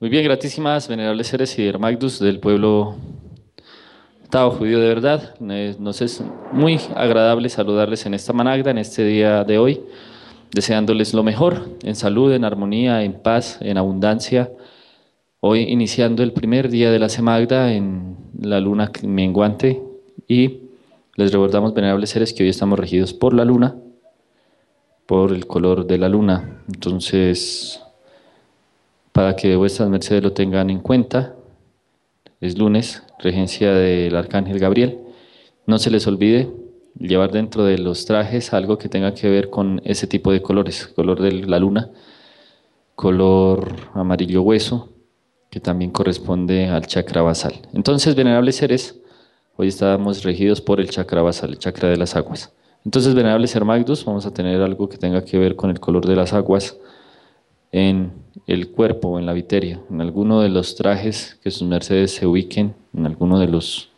Muy bien, gratísimas, venerables seres y Hermagdus del pueblo Tao judío de verdad. Nos es muy agradable saludarles en esta Managda, en este día de hoy, deseándoles lo mejor, en salud, en armonía, en paz, en abundancia. Hoy iniciando el primer día de la Semagda en la luna menguante y les recordamos, venerables seres, que hoy estamos regidos por la luna, por el color de la luna. Entonces, para que vuestras mercedes lo tengan en cuenta, es lunes, regencia del Arcángel Gabriel. No se les olvide llevar dentro de los trajes algo que tenga que ver con ese tipo de colores, color de la luna, color amarillo hueso, que también corresponde al chakra basal. Entonces, venerables seres, hoy estamos regidos por el chakra basal, el chakra de las aguas. Entonces, venerables Hermagdus, vamos a tener algo que tenga que ver con el color de las aguas en el cuerpo o en la viteria, en alguno de los trajes que sus mercedes se ubiquen, en alguno de los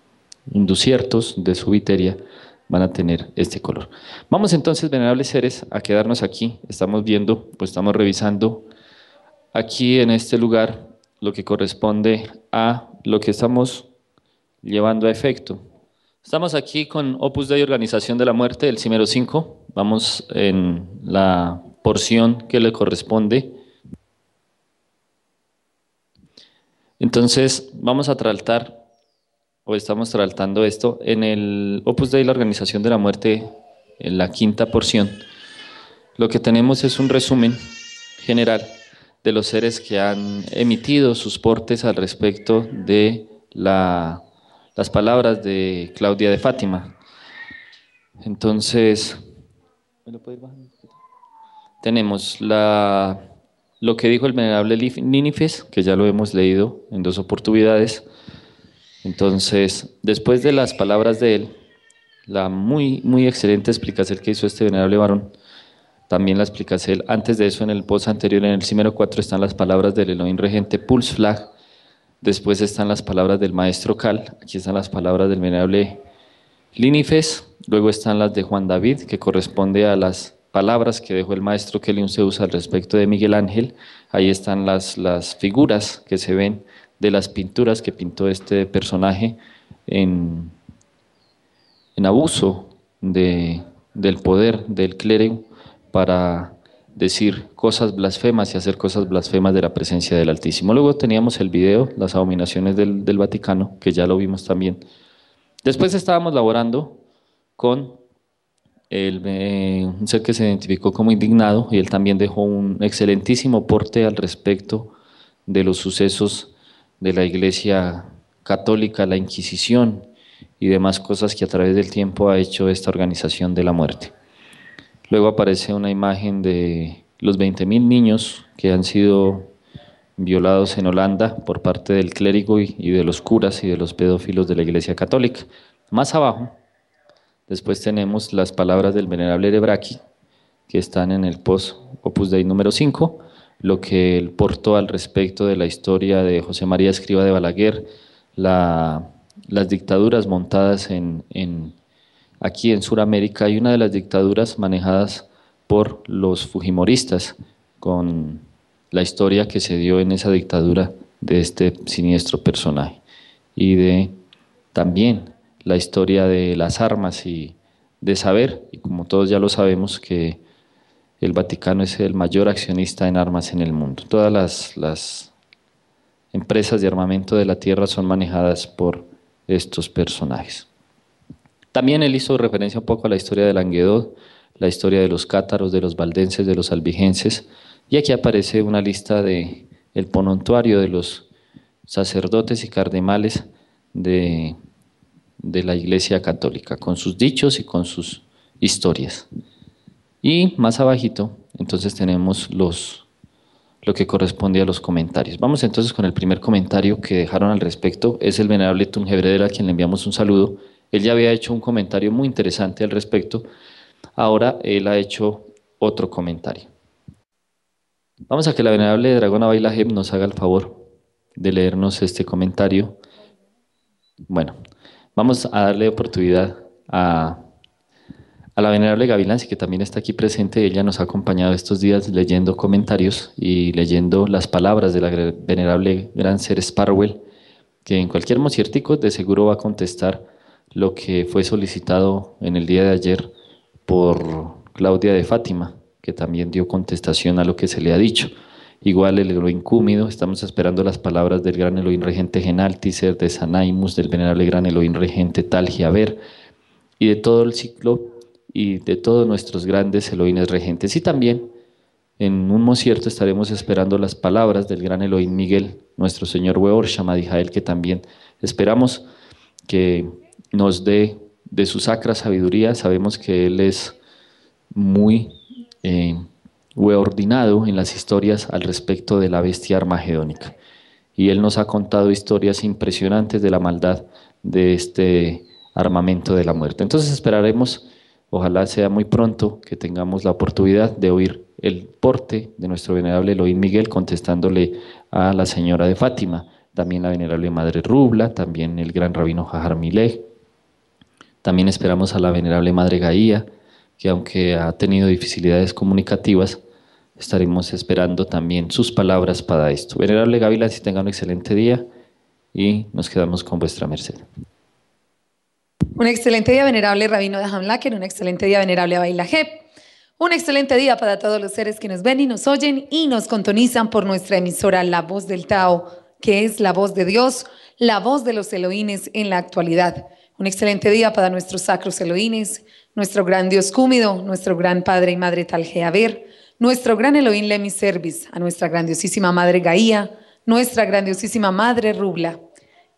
induciertos de su viteria, van a tener este color. Vamos entonces, venerables seres, a quedarnos aquí. Estamos viendo, pues estamos revisando aquí en este lugar lo que corresponde a lo que estamos llevando a efecto. Estamos aquí con Opus Dei, Organización de la Muerte, del Cimero 5. Vamos en la porción que le corresponde. Entonces, vamos a tratar, o estamos tratando esto, en el Opus Dei, la Organización de la Muerte, en la quinta porción. Lo que tenemos es un resumen general de los seres que han emitido sus portes al respecto de las palabras de Claudia de Fátima. Entonces, tenemos lo que dijo el venerable Nínives, que ya lo hemos leído en dos oportunidades. Entonces, después de las palabras de él, la muy excelente explicación que hizo este venerable varón, también la explicación antes de eso en el post anterior, en el Cimero 4, están las palabras del Elohim regente Pulse Flag, después están las palabras del maestro Cal, aquí están las palabras del venerable Línives, luego están las de Juan David, que corresponde a las palabras que dejó el maestro Keliun Zeus al respecto de Miguel Ángel. Ahí están las figuras que se ven de las pinturas que pintó este personaje en, en abuso del poder del clero para decir cosas blasfemas y hacer cosas blasfemas de la presencia del Altísimo. Luego teníamos el video, las abominaciones del Vaticano, que ya lo vimos también. Después estábamos laborando con un ser que se identificó como indignado y él también dejó un excelentísimo porte al respecto de los sucesos de la Iglesia Católica, la Inquisición y demás cosas que a través del tiempo ha hecho esta organización de la muerte. Luego aparece una imagen de los 20.000 niños que han sido violados en Holanda por parte del clérigo y de los curas y de los pedófilos de la Iglesia Católica. Más abajo, después tenemos las palabras del venerable Erebraki, que están en el post Opus Dei número 5, lo que él portó al respecto de la historia de José María Escrivá de Balaguer, las dictaduras montadas aquí en Sudamérica, y una de las dictaduras manejadas por los fujimoristas, con la historia que se dio en esa dictadura de este siniestro personaje, y de también la historia de las armas y de saber, y como todos ya lo sabemos, que el Vaticano es el mayor accionista en armas en el mundo. Todas las empresas de armamento de la tierra son manejadas por estos personajes. También él hizo referencia un poco a la historia del Languedoc, la historia de los cátaros, de los valdenses, de los albigenses, y aquí aparece una lista de el ponontuario de los sacerdotes y cardenales de la Iglesia Católica, con sus dichos y con sus historias. Y más abajito, entonces tenemos lo que corresponde a los comentarios. Vamos entonces con el primer comentario que dejaron al respecto. Es el venerable Tungebreder, a quien le enviamos un saludo. Él ya había hecho un comentario muy interesante al respecto. Ahora él ha hecho otro comentario. Vamos a que la venerable Dragona Bailaheb nos haga el favor de leernos este comentario. Bueno, vamos a darle oportunidad a A la venerable Gavilansi, que también está aquí presente, ella nos ha acompañado estos días leyendo comentarios y leyendo las palabras de la venerable Gran Ser Sparwell, que en cualquier mociertico de seguro va a contestar lo que fue solicitado en el día de ayer por Claudia de Fátima, que también dio contestación a lo que se le ha dicho. Igual el Elohim Cúmido, estamos esperando las palabras del gran Elohim Regente Genálticer, de Sanaimus, del venerable gran Elohim Regente Tal Giaber, y de todo el ciclo y de todos nuestros grandes Elohines regentes. Y también en un mocierto estaremos esperando las palabras del gran Elohim Miguel, nuestro señor Weor Shamadijael, que también esperamos que nos dé de su sacra sabiduría. Sabemos que él es muy ordinado en las historias al respecto de la bestia armagedónica. Y él nos ha contado historias impresionantes de la maldad de este armamento de la muerte. Entonces esperaremos, ojalá sea muy pronto, que tengamos la oportunidad de oír el porte de nuestro venerable Elohim Miguel contestándole a la señora de Fátima, también la venerable Madre Rubla, también el gran rabino Jahar Milej. También esperamos a la venerable Madre Gaía, que aunque ha tenido dificultades comunicativas, estaremos esperando también sus palabras para esto. Venerable Gavilán, si tenga un excelente día y nos quedamos con vuestra merced. Un excelente día, venerable Rabino de Hamlaken, un excelente día, venerable Abaila Jeb. Un excelente día para todos los seres que nos ven y nos oyen y nos sintonizan por nuestra emisora La Voz del Tao, que es la voz de Dios, la voz de los Elohines en la actualidad. Un excelente día para nuestros sacros Elohines, nuestro gran Dios Cúmido, nuestro gran Padre y Madre Tal Giaber, nuestro gran Elohim Lemi Servis, a nuestra grandiosísima Madre Gaía, nuestra grandiosísima Madre Rubla.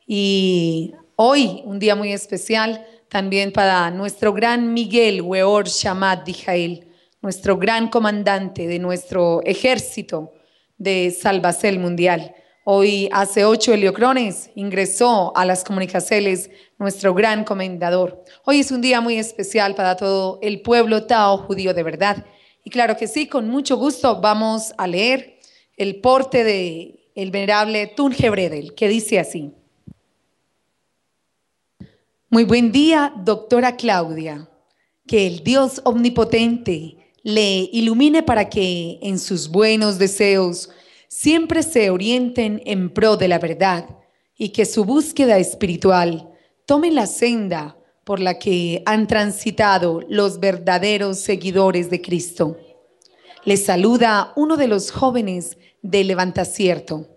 Y hoy, un día muy especial, también para nuestro gran Miguel Weor Shamad Dijael, nuestro gran comandante de nuestro ejército de Salvacel Mundial. Hoy, hace 8 heliocrones, ingresó a las comunicaciones nuestro gran comendador. Hoy es un día muy especial para todo el pueblo Tao judío de verdad. Y claro que sí, con mucho gusto vamos a leer el porte del venerable Tunje Bredel, que dice así. Muy buen día, doctora Claudia. Que el Dios omnipotente le ilumine para que en sus buenos deseos siempre se orienten en pro de la verdad y que su búsqueda espiritual tome la senda por la que han transitado los verdaderos seguidores de Cristo. Les saluda uno de los jóvenes de Levantacierto.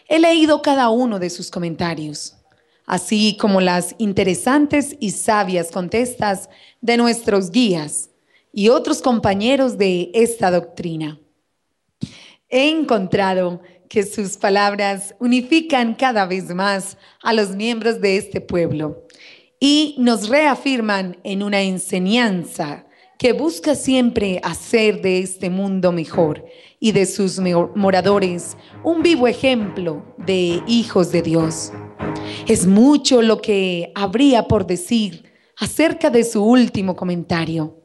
He leído cada uno de sus comentarios, así como las interesantes y sabias contestas de nuestros guías y otros compañeros de esta doctrina. He encontrado que sus palabras unifican cada vez más a los miembros de este pueblo y nos reafirman en una enseñanza que busca siempre hacer de este mundo mejor y de sus moradores un vivo ejemplo de hijos de Dios. Es mucho lo que habría por decir acerca de su último comentario.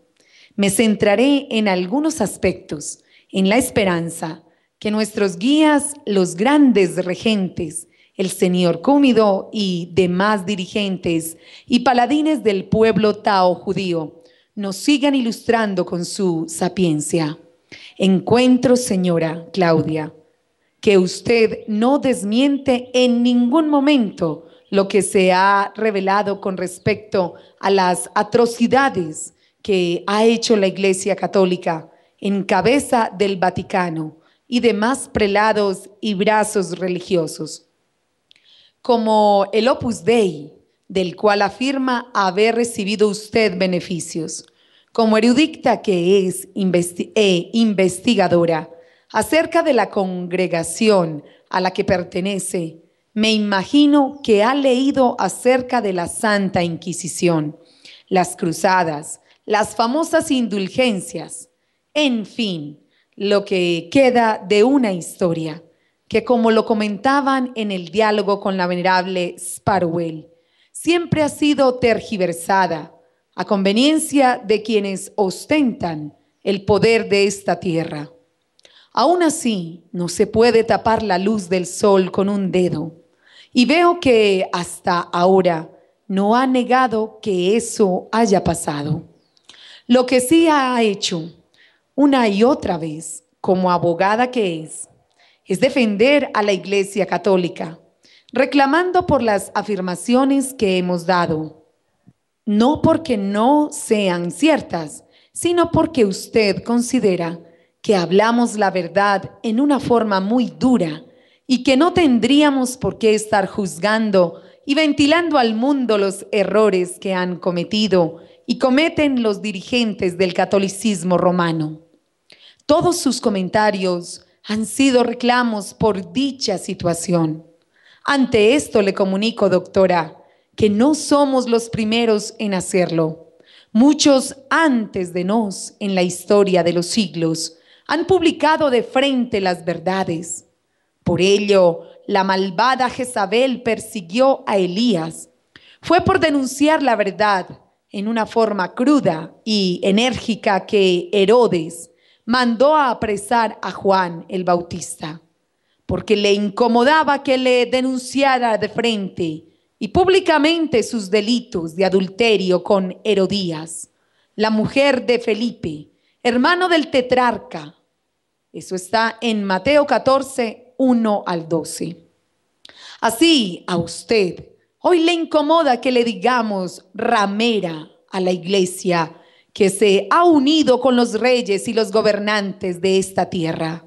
Me centraré en algunos aspectos, en la esperanza que nuestros guías, los grandes regentes, el señor Cúmido y demás dirigentes y paladines del pueblo Tao judío, nos sigan ilustrando con su sapiencia. Encuentro, señora Claudia, que usted no desmiente en ningún momento lo que se ha revelado con respecto a las atrocidades que ha hecho la Iglesia Católica en cabeza del Vaticano y demás prelados y brazos religiosos, como el Opus Dei, del cual afirma haber recibido usted beneficios, como erudita que es investigadora acerca de la congregación a la que pertenece. Me imagino que ha leído acerca de la Santa Inquisición, las cruzadas, las famosas indulgencias, en fin, lo que queda de una historia que, como lo comentaban en el diálogo con la venerable Sparwell, siempre ha sido tergiversada a conveniencia de quienes ostentan el poder de esta tierra. Aún así, no se puede tapar la luz del sol con un dedo. Y veo que hasta ahora no ha negado que eso haya pasado. Lo que sí ha hecho una y otra vez, como abogada que es defender a la Iglesia Católica, reclamando por las afirmaciones que hemos dado, no porque no sean ciertas, sino porque usted considera que hablamos la verdad en una forma muy dura y que no tendríamos por qué estar juzgando y ventilando al mundo los errores que han cometido y cometen los dirigentes del catolicismo romano. Todos sus comentarios han sido reclamos por dicha situación. Ante esto le comunico, doctora, que no somos los primeros en hacerlo. Muchos antes de nos, en la historia de los siglos, han publicado de frente las verdades. Por ello, la malvada Jezabel persiguió a Elías. Fue por denunciar la verdad en una forma cruda y enérgica que Herodes mandó a apresar a Juan el Bautista, porque le incomodaba que le denunciara de frente y públicamente sus delitos de adulterio con Herodías, la mujer de Felipe, hermano del tetrarca. Eso está en Mateo 14, 1 al 12. Así a usted hoy le incomoda que le digamos ramera a la iglesia que se ha unido con los reyes y los gobernantes de esta tierra,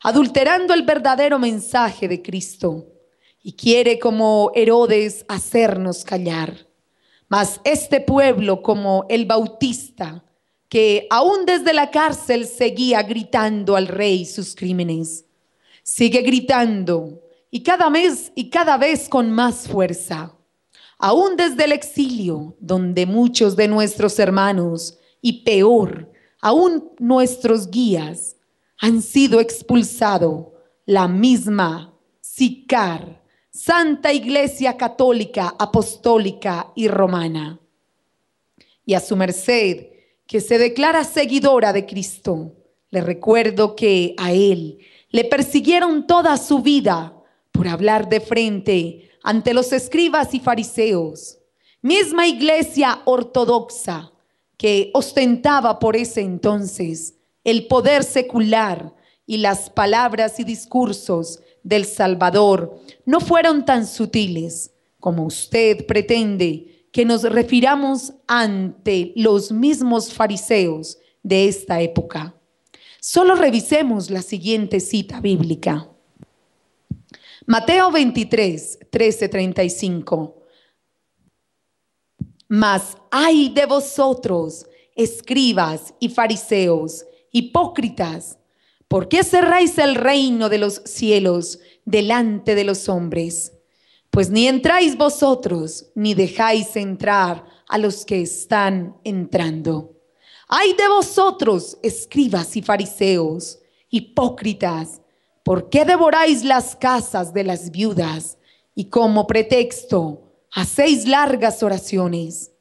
adulterando el verdadero mensaje de Cristo, y quiere como Herodes hacernos callar. Mas este pueblo, como el Bautista, que aún desde la cárcel seguía gritando al rey sus crímenes, sigue gritando y cada vez con más fuerza. Aún desde el exilio, donde muchos de nuestros hermanos, y peor, aún nuestros guías, han sido expulsados, la misma SICAR, Santa Iglesia Católica, Apostólica y Romana. Y a su merced, que se declara seguidora de Cristo, le recuerdo que a él le persiguieron toda su vida por hablar de frente ante los escribas y fariseos, misma iglesia ortodoxa que ostentaba por ese entonces el poder secular, y las palabras y discursos del Salvador no fueron tan sutiles como usted pretende que nos refiramos ante los mismos fariseos de esta época. Solo revisemos la siguiente cita bíblica. Mateo 23, 13, 35. Mas ay de vosotros, escribas y fariseos, hipócritas, ¿por qué cerráis el reino de los cielos delante de los hombres? Pues ni entráis vosotros, ni dejáis entrar a los que están entrando. Ay de vosotros, escribas y fariseos, hipócritas, ¿por qué devoráis las casas de las viudas y como pretexto hacéis largas oraciones?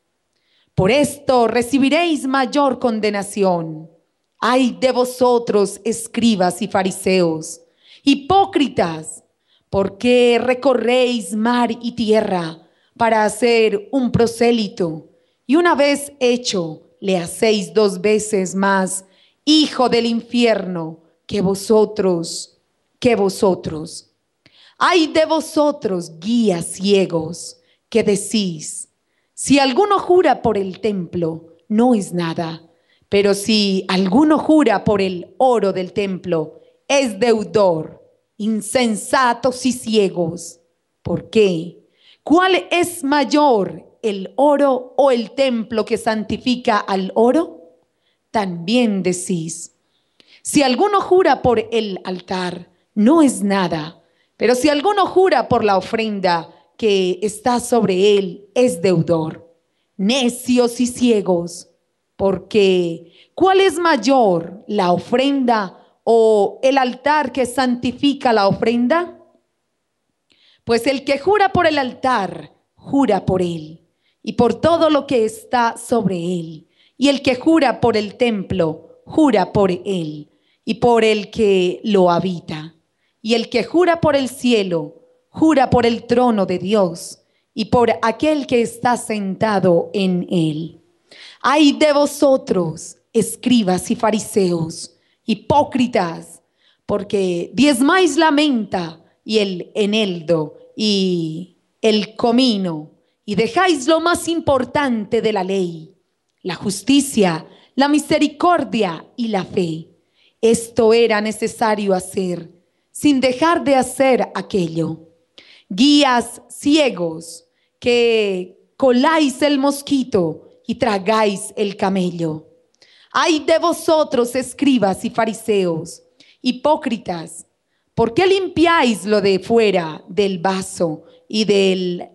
Por esto recibiréis mayor condenación. Ay de vosotros, escribas y fariseos, hipócritas, ¿por qué recorréis mar y tierra para hacer un prosélito? Y una vez hecho, le hacéis 2 veces más hijo del infierno que vosotros. Ay de vosotros, guías ciegos, que decís, si alguno jura por el templo, no es nada, pero si alguno jura por el oro del templo, es deudor. Insensatos y ciegos. ¿Por qué? ¿Cuál es mayor, el oro o el templo que santifica al oro? También decís, si alguno jura por el altar, no es nada, pero si alguno jura por la ofrenda que está sobre él, es deudor. Necios y ciegos, porque ¿cuál es mayor, la ofrenda o el altar que santifica la ofrenda? Pues el que jura por el altar, jura por él y por todo lo que está sobre él. Y el que jura por el templo, jura por él y por el que lo habita. Y el que jura por el cielo, jura por el trono de Dios y por aquel que está sentado en él. Ay de vosotros, escribas y fariseos, hipócritas, porque diezmáis la menta y el eneldo y el comino, y dejáis lo más importante de la ley, la justicia, la misericordia y la fe. Esto era necesario hacer, sin dejar de hacer aquello. Guías ciegos, que coláis el mosquito y tragáis el camello. Ay de vosotros, escribas y fariseos, hipócritas, ¿por qué limpiáis lo de fuera del vaso y del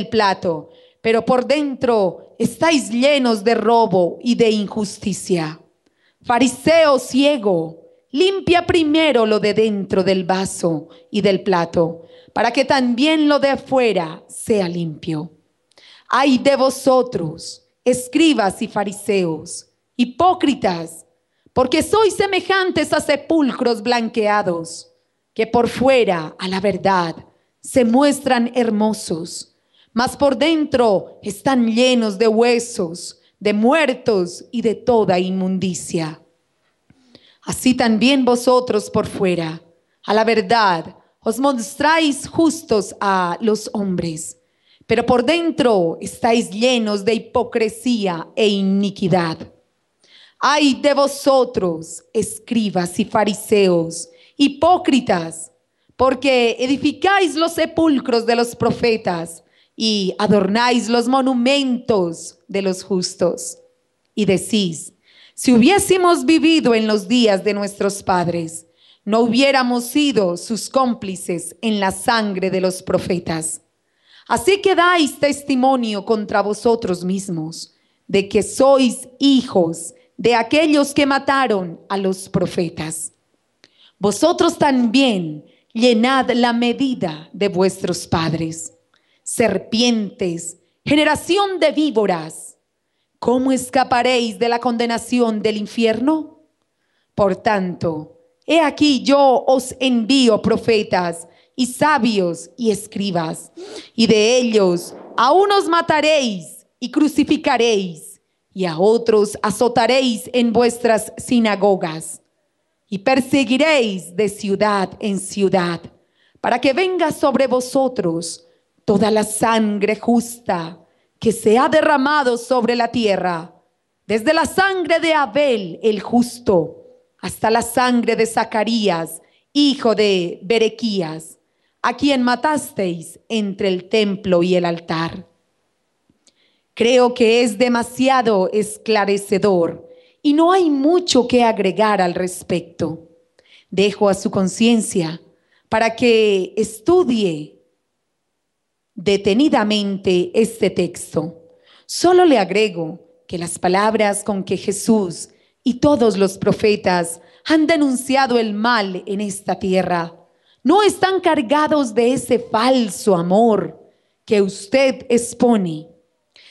plato, pero por dentro estáis llenos de robo y de injusticia? Fariseo ciego, limpia primero lo de dentro del vaso y del plato, para que también lo de afuera sea limpio. Ay de vosotros, escribas y fariseos, hipócritas, porque sois semejantes a sepulcros blanqueados, que por fuera, a la verdad, se muestran hermosos, mas por dentro están llenos de huesos, de muertos y de toda inmundicia. Así también vosotros por fuera, a la verdad, os mostráis justos a los hombres, pero por dentro estáis llenos de hipocresía e iniquidad. Ay de vosotros, escribas y fariseos, hipócritas, porque edificáis los sepulcros de los profetas y adornáis los monumentos de los justos. Y decís, si hubiésemos vivido en los días de nuestros padres, no hubiéramos sido sus cómplices en la sangre de los profetas. Así que dais testimonio contra vosotros mismos de que sois hijos de aquellos que mataron a los profetas. Vosotros también llenad la medida de vuestros padres. Serpientes, generación de víboras, ¿cómo escaparéis de la condenación del infierno? Por tanto, he aquí yo os envío profetas y sabios y escribas, y de ellos a unos mataréis y crucificaréis, y a otros azotaréis en vuestras sinagogas, y perseguiréis de ciudad en ciudad, para que venga sobre vosotros toda la sangre justa que se ha derramado sobre la tierra, desde la sangre de Abel el justo hasta la sangre de Zacarías, hijo de Berequías, a quien matasteis entre el templo y el altar. Creo que es demasiado esclarecedor y no hay mucho que agregar al respecto. Dejo a su conciencia para que estudie detenidamente este texto. Solo le agrego que las palabras con que Jesús y todos los profetas han denunciado el mal en esta tierra no están cargados de ese falso amor que usted expone.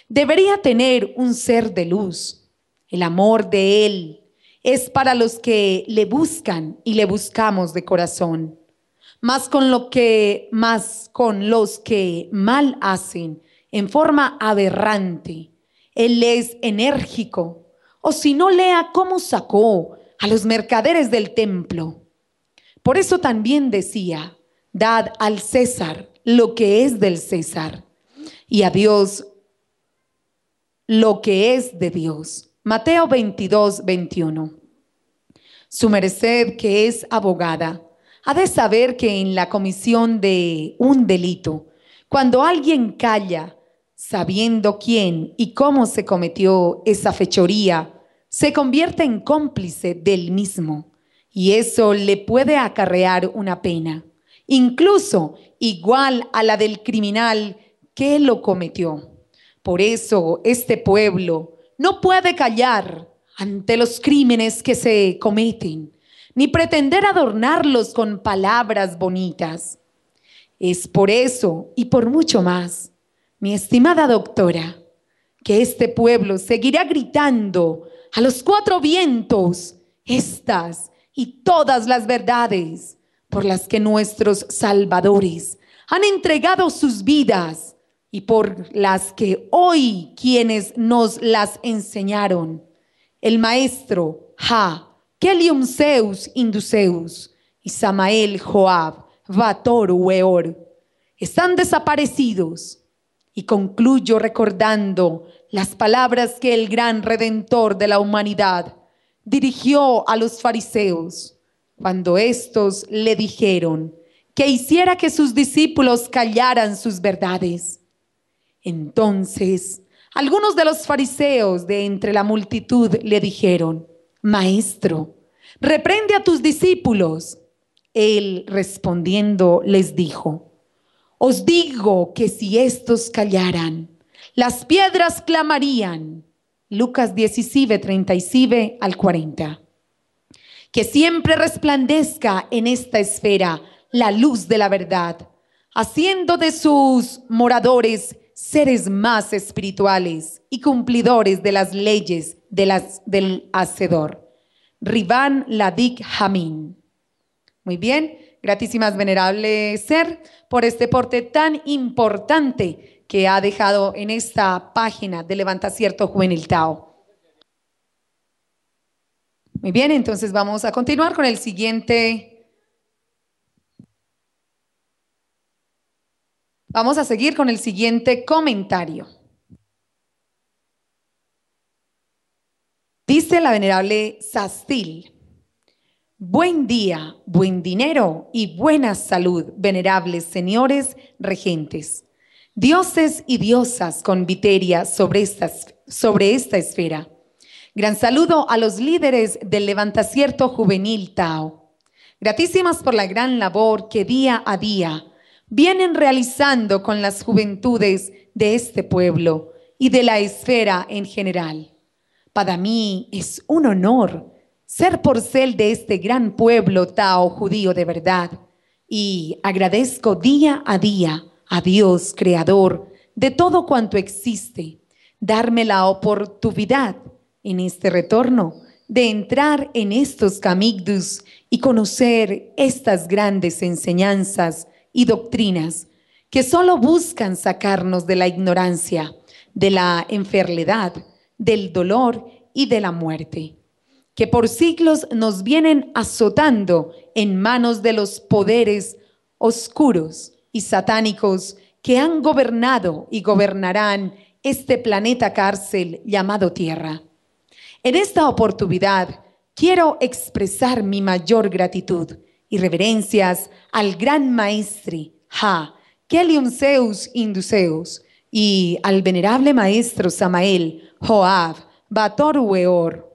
Debería tener un ser de luz. El amor de Él es para los que le buscan y le buscamos de corazón. Más con los que mal hacen en forma aberrante. Él es enérgico. O si no, lea cómo sacó a los mercaderes del templo. Por eso también decía, dad al César lo que es del César y a Dios lo que es de Dios. Mateo 22, 21. Su merced, que es abogada, ha de saber que en la comisión de un delito, cuando alguien calla, sabiendo quién y cómo se cometió esa fechoría, se convierte en cómplice del mismo, y eso le puede acarrear una pena, incluso igual a la del criminal que lo cometió. Por eso este pueblo no puede callar ante los crímenes que se cometen, ni pretender adornarlos con palabras bonitas. Es por eso y por mucho más, mi estimada doctora, que este pueblo seguirá gritando a los cuatro vientos estas y todas las verdades por las que nuestros salvadores han entregado sus vidas y por las que hoy quienes nos las enseñaron, el maestro Ja, Kelium Zeus Induceus y Samael Joab, Vator Weor, están desaparecidos. Y concluyo recordando las palabras que el gran Redentor de la humanidad dirigió a los fariseos cuando éstos le dijeron que hiciera que sus discípulos callaran sus verdades. Entonces, algunos de los fariseos de entre la multitud le dijeron: Maestro, reprende a tus discípulos. Él respondiendo les dijo: Os digo que si estos callaran, las piedras clamarían. Lucas 17, 37 al 40. Que siempre resplandezca en esta esfera la luz de la verdad, haciendo de sus moradores seres más espirituales y cumplidores de las leyes del Hacedor. Ribán Ladik Hamín. Muy bien, gratísimas venerable ser por este porte tan importante que ha dejado en esta página de Levantacierto Juvenil Tao. Muy bien, entonces vamos a continuar con el siguiente. Vamos a seguir con el siguiente comentario. Dice la venerable Sastil: Buen día, buen dinero y buena salud, venerables señores regentes, dioses y diosas con viteria sobre esta esfera. Gran saludo a los líderes del Levantacierto Juvenil Tao. Gratísimas por la gran labor que día a día vienen realizando con las juventudes de este pueblo y de la esfera en general. Para mí es un honor ser porcel de este gran pueblo Tao judío de verdad, y agradezco día a día a Dios, creador de todo cuanto existe, darme la oportunidad en este retorno de entrar en estos camigdus y conocer estas grandes enseñanzas y doctrinas que solo buscan sacarnos de la ignorancia, de la enfermedad, del dolor y de la muerte, que por siglos nos vienen azotando en manos de los poderes oscuros y satánicos que han gobernado y gobernarán este planeta cárcel llamado Tierra. En esta oportunidad quiero expresar mi mayor gratitud y reverencias al gran maestre Ja, Kelium Zeus Induceus, y al venerable maestro Samael Joab Vator Weor,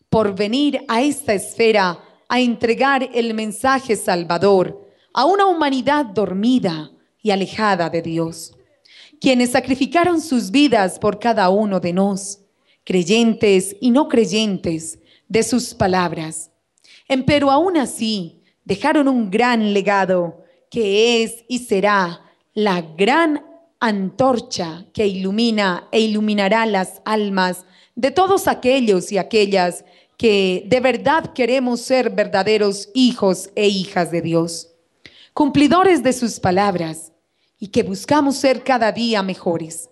por venir a esta esfera a entregar el mensaje salvador a una humanidad dormida y alejada de Dios, quienes sacrificaron sus vidas por cada uno de nos, creyentes y no creyentes, de sus palabras. Empero aún así dejaron un gran legado que es y será la gran antorcha que ilumina e iluminará las almas de todos aquellos y aquellas que de verdad queremos ser verdaderos hijos e hijas de Dios, cumplidores de sus palabras, y que buscamos ser cada día mejores.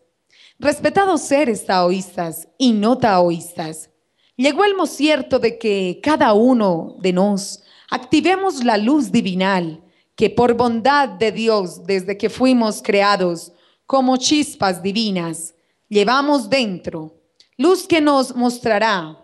Respetados seres taoístas y no taoístas, llegó el momento de que cada uno de nos activemos la luz divinal que por bondad de Dios, desde que fuimos creados como chispas divinas, llevamos dentro, luz que nos mostrará.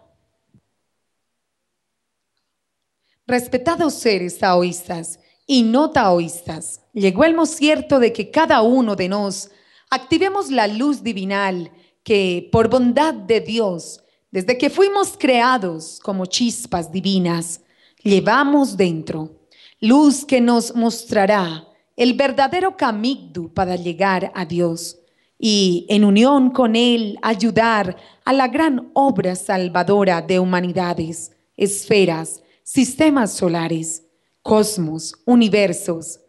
Respetados seres taoístas y no taoístas, llegó el momento de que cada uno de nos activemos la luz divinal que por bondad de Dios, desde que fuimos creados como chispas divinas, llevamos dentro, luz que nos mostrará el verdadero camino para llegar a Dios y en unión con Él ayudar a la gran obra salvadora de humanidades, esferas, sistemas solares, cosmos, universos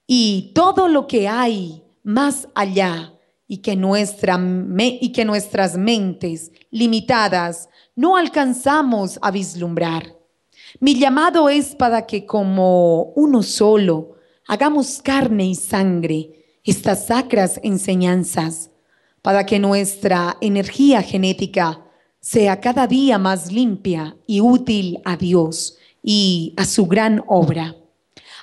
y todo lo que hay más allá y que nuestras mentes limitadas no alcanzamos a vislumbrar. Mi llamado es para que como uno solo hagamos carne y sangre estas sacras enseñanzas para que nuestra energía genética sea cada día más limpia y útil a Dios y a su gran obra.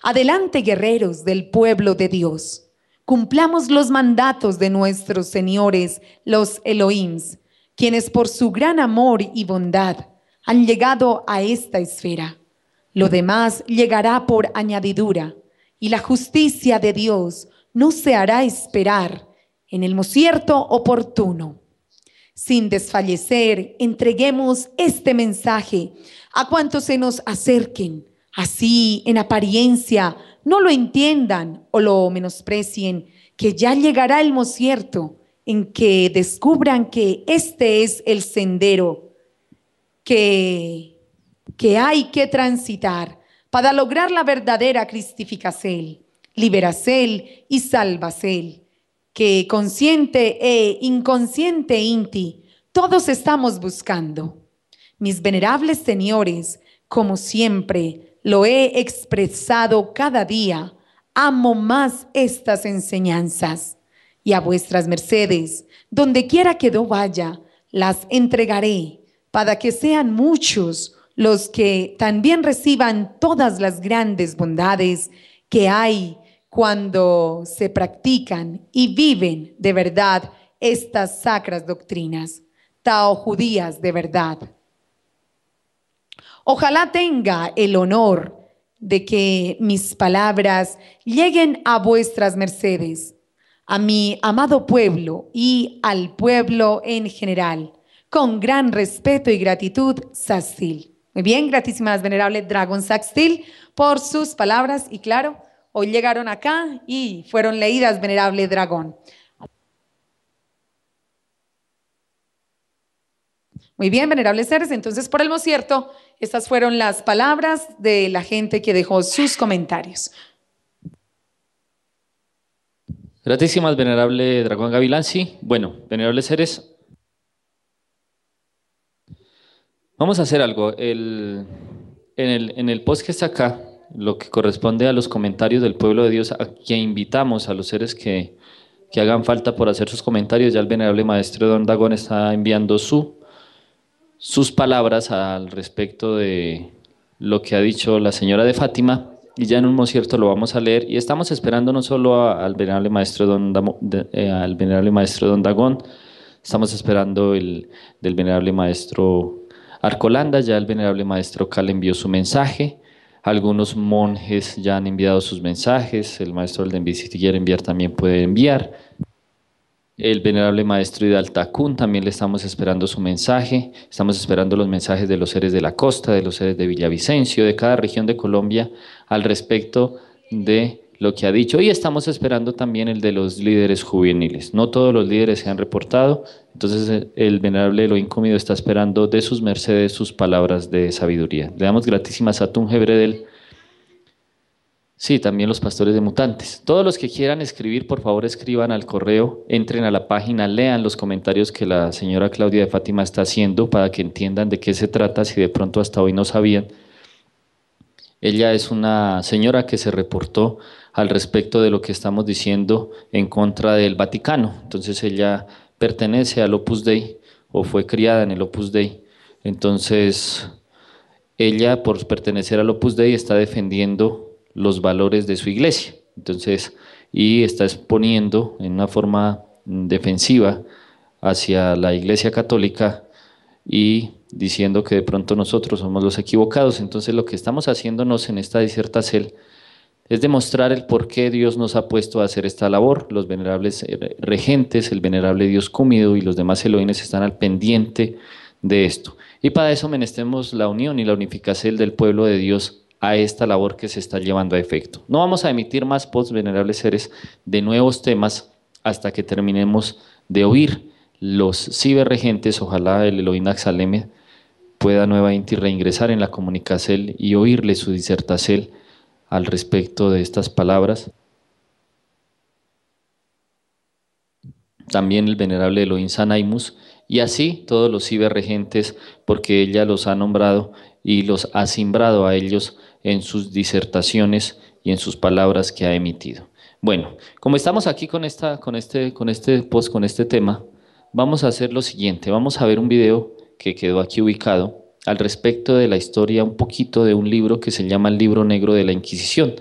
Adelante, guerreros del pueblo de Dios. Cumplamos los mandatos de nuestros señores, los Elohims, quienes por su gran amor y bondad han llegado a esta esfera. Lo demás llegará por añadidura, y la justicia de Dios no se hará esperar en el momento oportuno. Sin desfallecer, entreguemos este mensaje a cuantos se nos acerquen. Así, en apariencia, no lo entiendan o lo menosprecien, que ya llegará el momento en que descubran que este es el sendero que hay que transitar para lograr la verdadera cristificación, liberación y salvación, que consciente e inconsciente inti todos estamos buscando. Mis venerables señores, como siempre lo he expresado cada día, amo más estas enseñanzas, y a vuestras mercedes, donde quiera que yo vaya, las entregaré, para que sean muchos los que también reciban todas las grandes bondades que hay cuando se practican y viven de verdad estas sacras doctrinas, tao judías de verdad. Ojalá tenga el honor de que mis palabras lleguen a vuestras mercedes, a mi amado pueblo y al pueblo en general, con gran respeto y gratitud, Saxtil. Muy bien, gratísimas venerable Dragón Saxtil por sus palabras, y claro, hoy llegaron acá y fueron leídas, venerable Dragón. Muy bien, venerables seres, entonces por el cierto, estas fueron las palabras de la gente que dejó sus comentarios. Gratísimas, venerable Dragón Gavilán. Sí, bueno, venerables seres, vamos a hacer algo. En el post que está acá, lo que corresponde a los comentarios del pueblo de Dios, a quien invitamos a los seres que hagan falta por hacer sus comentarios, ya el venerable maestro Don Dagón está enviando sus palabras al respecto de lo que ha dicho la señora de Fátima, y ya en un cierto lo vamos a leer, y estamos esperando no solo al venerable maestro Don Dagón, estamos esperando del venerable maestro Arcolanda, ya el venerable maestro Cal envió su mensaje, algunos monjes ya han enviado sus mensajes, el maestro Aldenbi, si quiere enviar también puede enviar. El venerable maestro Hidaltacún también le estamos esperando su mensaje. Estamos esperando los mensajes de los seres de la costa, de los seres de Villavicencio, de cada región de Colombia al respecto de lo que ha dicho. Y estamos esperando también el de los líderes juveniles. No todos los líderes se han reportado, entonces el venerable Elohim Comido está esperando de sus mercedes sus palabras de sabiduría. Le damos gratísimas a Tun Hebredel. Sí, también los pastores de mutantes. Todos los que quieran escribir, por favor escriban al correo, entren a la página, lean los comentarios que la señora Claudia de Fátima está haciendo para que entiendan de qué se trata, si de pronto hasta hoy no sabían. Ella es una señora que se reportó al respecto de lo que estamos diciendo en contra del Vaticano. Entonces ella pertenece al Opus Dei o fue criada en el Opus Dei. Entonces ella, por pertenecer al Opus Dei, está defendiendo los valores de su iglesia, entonces, y está exponiendo en una forma defensiva hacia la iglesia católica y diciendo que de pronto nosotros somos los equivocados. Entonces lo que estamos haciéndonos en esta disertación es demostrar el por qué Dios nos ha puesto a hacer esta labor. Los venerables regentes, el venerable Dios Cúmido y los demás Elohines están al pendiente de esto, y para eso menestemos la unión y la unificación del pueblo de Dios a esta labor que se está llevando a efecto. No vamos a emitir más posts, venerables seres, de nuevos temas hasta que terminemos de oír los ciberregentes. Ojalá el Elohim Axaleme pueda nuevamente reingresar en la comunicación y oírle su disertación al respecto de estas palabras. También el venerable Elohim Sanaimus, y así todos los ciberregentes, porque ella los ha nombrado y los ha simbrado a ellos en sus disertaciones y en sus palabras que ha emitido. Bueno, como estamos aquí con este tema, vamos a hacer lo siguiente. Vamos a ver un video que quedó aquí ubicado al respecto de la historia un poquito de un libro que se llama el Libro Negro de la Inquisición,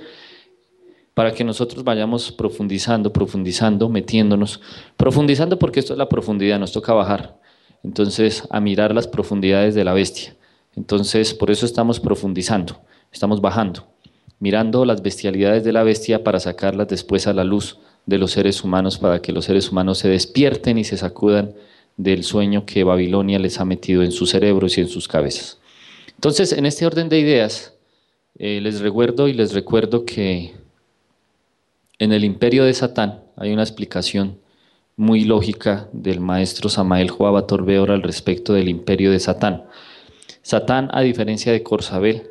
para que nosotros vayamos profundizando, metiéndonos, profundizando porque esto es la profundidad, nos toca bajar. Entonces, a mirar las profundidades de la bestia. Entonces, por eso estamos profundizando, estamos bajando, mirando las bestialidades de la bestia para sacarlas después a la luz de los seres humanos, para que los seres humanos se despierten y se sacudan del sueño que Babilonia les ha metido en sus cerebros y en sus cabezas. Entonces, en este orden de ideas, les recuerdo que en el imperio de Satán hay una explicación muy lógica del maestro Samael Joaba Torbeor al respecto del imperio de Satán. Satán, a diferencia de Corsabel,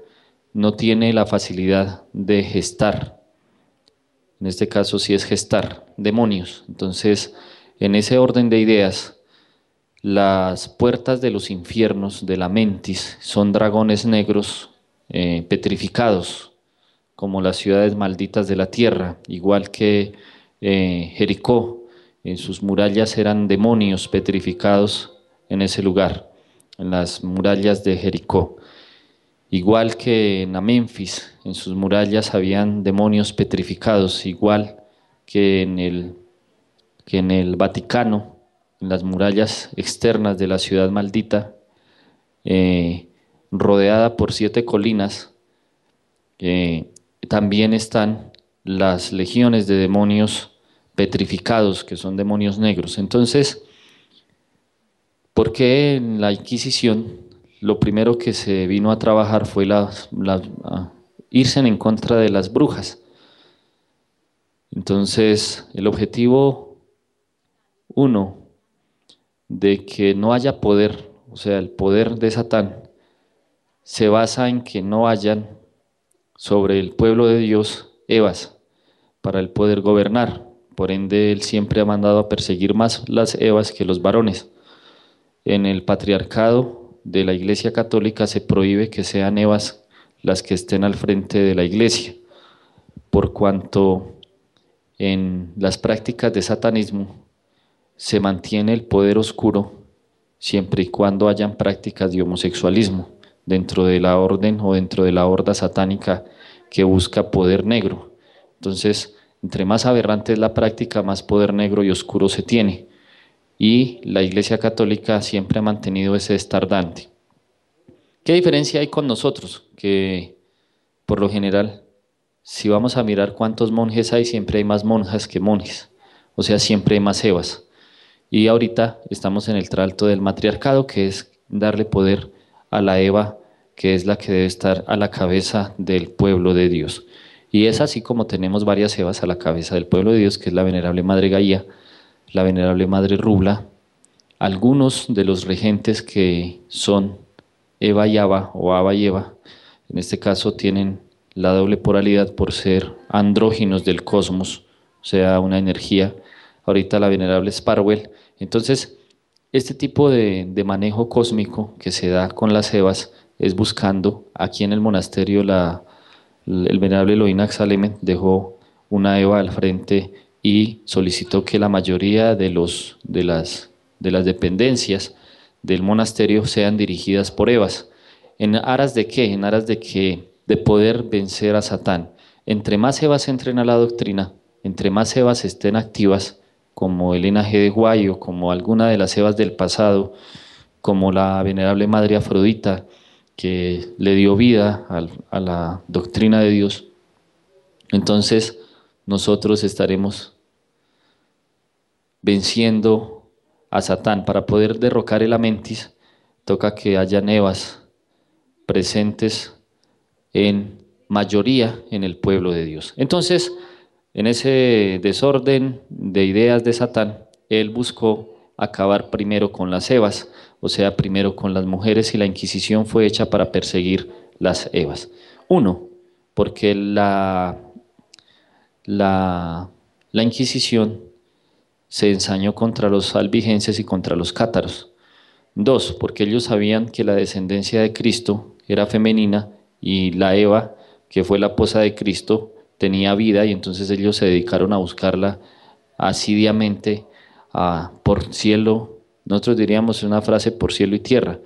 no tiene la facilidad de gestar. En este caso sí es gestar demonios. Entonces, en ese orden de ideas, las puertas de los infiernos de la Mentis son dragones negros petrificados, como las ciudades malditas de la tierra, igual que Jericó. En sus murallas eran demonios petrificados en ese lugar, en las murallas de Jericó. Igual que en Menfis, en sus murallas habían demonios petrificados, igual que en el Vaticano, en las murallas externas de la ciudad maldita, rodeada por 7 colinas, también están las legiones de demonios petrificados, que son demonios negros. Entonces, ¿por qué en la Inquisición lo primero que se vino a trabajar fue irse en contra de las brujas? Entonces, el objetivo uno de que no haya poder, o sea, el poder de Satán, se basa en que no hayan sobre el pueblo de Dios Evas para el poder gobernar. Por ende, él siempre ha mandado a perseguir más las Evas que los varones. En el patriarcado de la Iglesia Católica se prohíbe que sean Evas las que estén al frente de la Iglesia, por cuanto en las prácticas de satanismo se mantiene el poder oscuro siempre y cuando hayan prácticas de homosexualismo dentro de la orden o dentro de la horda satánica que busca poder negro. Entonces, entre más aberrante es la práctica, más poder negro y oscuro se tiene. Y la Iglesia Católica siempre ha mantenido ese estandarte. ¿Qué diferencia hay con nosotros? Que por lo general, si vamos a mirar cuántos monjes hay, siempre hay más monjas que monjes. O sea, siempre hay más evas. Y ahorita estamos en el tralto del matriarcado, que es darle poder a la Eva, que es la que debe estar a la cabeza del pueblo de Dios. Y es así como tenemos varias Evas a la cabeza del pueblo de Dios, que es la venerable Madre Gaía, la venerable Madre Rubla, algunos de los regentes que son Eva y Aba, o Aba y Eva, en este caso tienen la doble polaridad por ser andróginos del cosmos, o sea, una energía. Ahorita la venerable Sparwell. Entonces, este tipo de manejo cósmico que se da con las Evas es buscando, aquí en el monasterio el venerable Elohim Axalemen dejó una Eva al frente y solicitó que la mayoría de las dependencias del monasterio sean dirigidas por Evas. ¿En aras de qué? En aras de poder vencer a Satán. Entre más Evas entren a la doctrina, entre más Evas estén activas, como Elena G. de Guayo, como alguna de las Evas del pasado, como la venerable Madre Afrodita, que le dio vida a la doctrina de Dios, entonces nosotros estaremos venciendo a Satán. Para poder derrocar el Amentis, toca que haya Evas presentes en mayoría en el pueblo de Dios. Entonces, en ese desorden de ideas de Satán, él buscó acabar primero con las Evas, o sea, primero con las mujeres, y la Inquisición fue hecha para perseguir las Evas. Uno, porque la Inquisición se ensañó contra los albigenses y contra los cátaros. Dos, porque ellos sabían que la descendencia de Cristo era femenina y la Eva, que fue la esposa de Cristo, tenía vida y entonces ellos se dedicaron a buscarla asiduamente por cielo, nosotros diríamos una frase por cielo y tierra,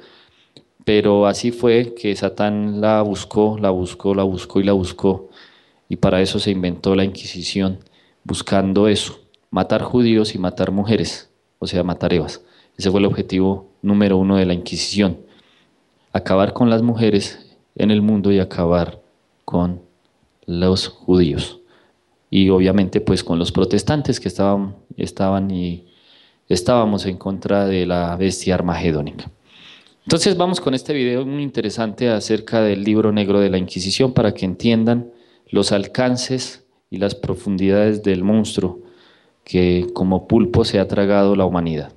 pero así fue que Satán la buscó, la buscó, la buscó y la buscó, y para eso se inventó la Inquisición, buscando eso, matar judíos y matar mujeres, o sea, matar evas. Ese fue el objetivo número uno de la Inquisición, acabar con las mujeres en el mundo y acabar con los judíos. Y obviamente pues con los protestantes que estábamos en contra de la bestia armagedónica. Entonces vamos con este video muy interesante acerca del libro negro de la Inquisición para que entiendan los alcances y las profundidades del monstruo que como pulpo se ha tragado la humanidad.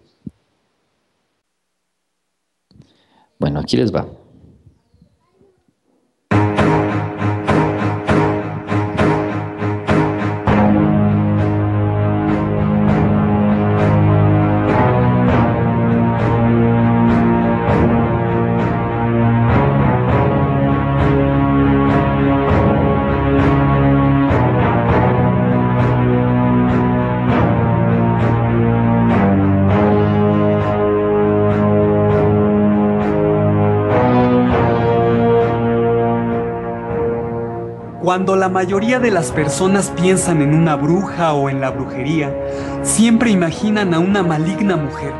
Bueno, aquí les va. Cuando la mayoría de las personas piensan en una bruja o en la brujería, siempre imaginan a una maligna mujer,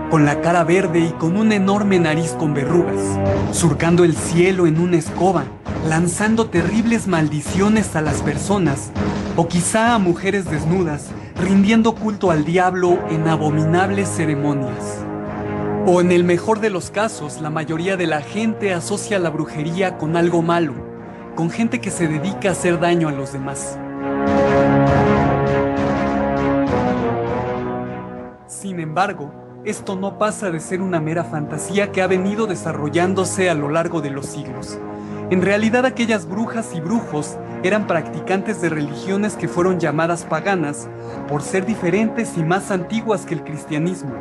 con la cara verde y con una enorme nariz con verrugas, surcando el cielo en una escoba, lanzando terribles maldiciones a las personas, o quizá a mujeres desnudas, rindiendo culto al diablo en abominables ceremonias. O en el mejor de los casos, la mayoría de la gente asocia la brujería con algo malo, con gente que se dedica a hacer daño a los demás. Sin embargo, esto no pasa de ser una mera fantasía que ha venido desarrollándose a lo largo de los siglos. En realidad, aquellas brujas y brujos eran practicantes de religiones que fueron llamadas paganas por ser diferentes y más antiguas que el cristianismo,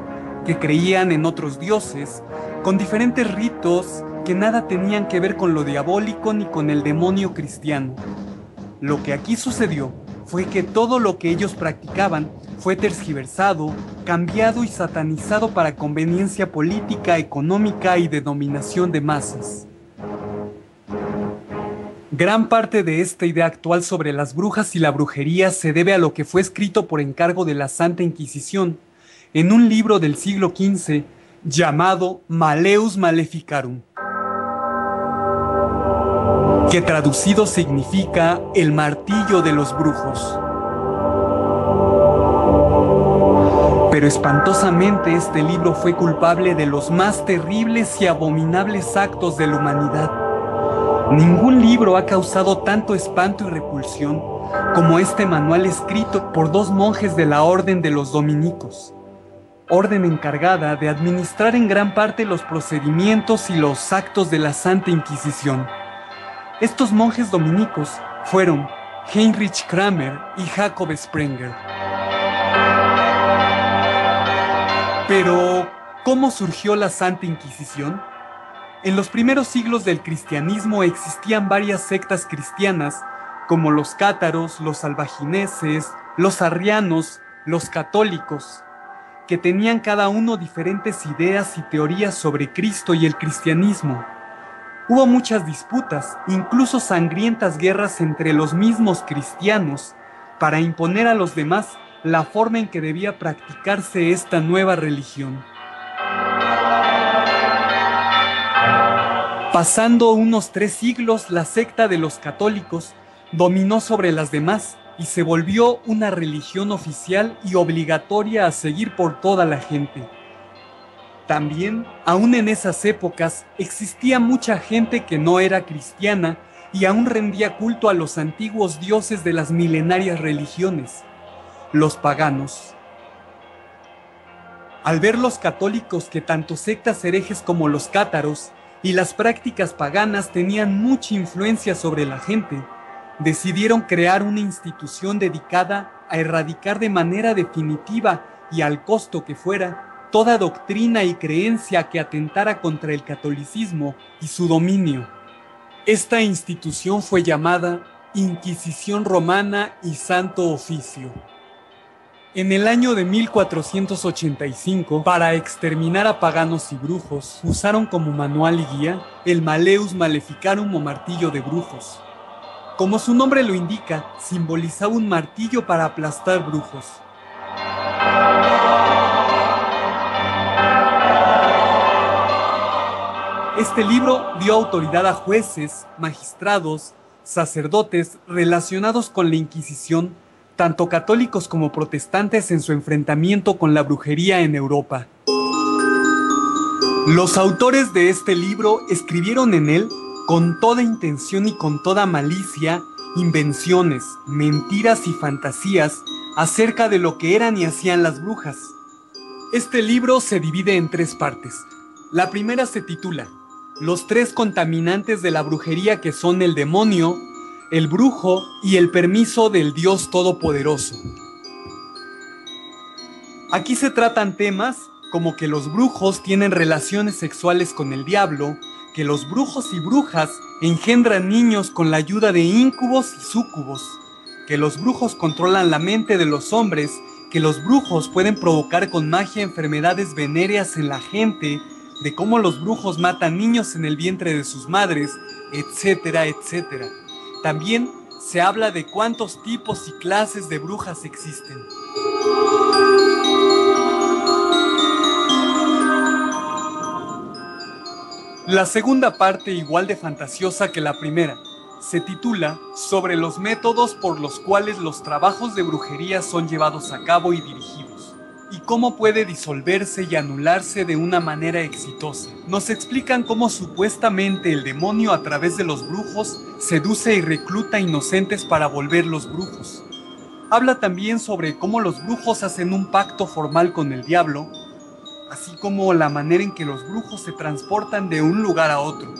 que creían en otros dioses, con diferentes ritos que nada tenían que ver con lo diabólico ni con el demonio cristiano. Lo que aquí sucedió fue que todo lo que ellos practicaban fue tergiversado, cambiado y satanizado para conveniencia política, económica y de dominación de masas. Gran parte de esta idea actual sobre las brujas y la brujería se debe a lo que fue escrito por encargo de la Santa Inquisición en un libro del siglo XV llamado Malleus Maleficarum, que traducido significa el martillo de los brujos. Pero espantosamente este libro fue culpable de los más terribles y abominables actos de la humanidad. Ningún libro ha causado tanto espanto y repulsión como este manual escrito por dos monjes de la Orden de los Dominicos, orden encargada de administrar en gran parte los procedimientos y los actos de la Santa Inquisición. Estos monjes dominicos fueron Heinrich Kramer y Jacob Sprenger. Pero, ¿cómo surgió la Santa Inquisición? En los primeros siglos del cristianismo existían varias sectas cristianas, como los cátaros, los albagineses, los arrianos, los católicos, que tenían cada uno diferentes ideas y teorías sobre Cristo y el cristianismo. Hubo muchas disputas, incluso sangrientas guerras entre los mismos cristianos, para imponer a los demás la forma en que debía practicarse esta nueva religión. Pasando unos 3 siglos, la secta de los católicos dominó sobre las demás y se volvió una religión oficial y obligatoria a seguir por toda la gente. También, aún en esas épocas, existía mucha gente que no era cristiana y aún rendía culto a los antiguos dioses de las milenarias religiones, los paganos. Al ver los católicos que tanto sectas herejes como los cátaros y las prácticas paganas tenían mucha influencia sobre la gente, decidieron crear una institución dedicada a erradicar de manera definitiva y al costo que fuera toda doctrina y creencia que atentara contra el catolicismo y su dominio. Esta institución fue llamada Inquisición romana y Santo Oficio. En el año de 1485, para exterminar a paganos y brujos, usaron como manual y guía el Malleus Maleficarum o martillo de brujos. Como su nombre lo indica, simbolizaba un martillo para aplastar brujos. Este libro dio autoridad a jueces, magistrados, sacerdotes relacionados con la Inquisición, tanto católicos como protestantes en su enfrentamiento con la brujería en Europa. Los autores de este libro escribieron en él, con toda intención y con toda malicia, invenciones, mentiras y fantasías acerca de lo que eran y hacían las brujas. Este libro se divide en 3 partes. La primera se titula Los 3 contaminantes de la brujería, que son el demonio, el brujo y el permiso del Dios Todopoderoso. Aquí se tratan temas como que los brujos tienen relaciones sexuales con el diablo, que los brujos y brujas engendran niños con la ayuda de íncubos y súcubos, que los brujos controlan la mente de los hombres, que los brujos pueden provocar con magia enfermedades venéreas en la gente, de cómo los brujos matan niños en el vientre de sus madres, etcétera, etcétera. También se habla de cuántos tipos y clases de brujas existen. La segunda parte, igual de fantasiosa que la primera, se titula Sobre los métodos por los cuales los trabajos de brujería son llevados a cabo y dirigidos, y cómo puede disolverse y anularse de una manera exitosa. Nos explican cómo supuestamente el demonio, a través de los brujos, seduce y recluta inocentes para volverlos brujos. Habla también sobre cómo los brujos hacen un pacto formal con el diablo, así como la manera en que los brujos se transportan de un lugar a otro.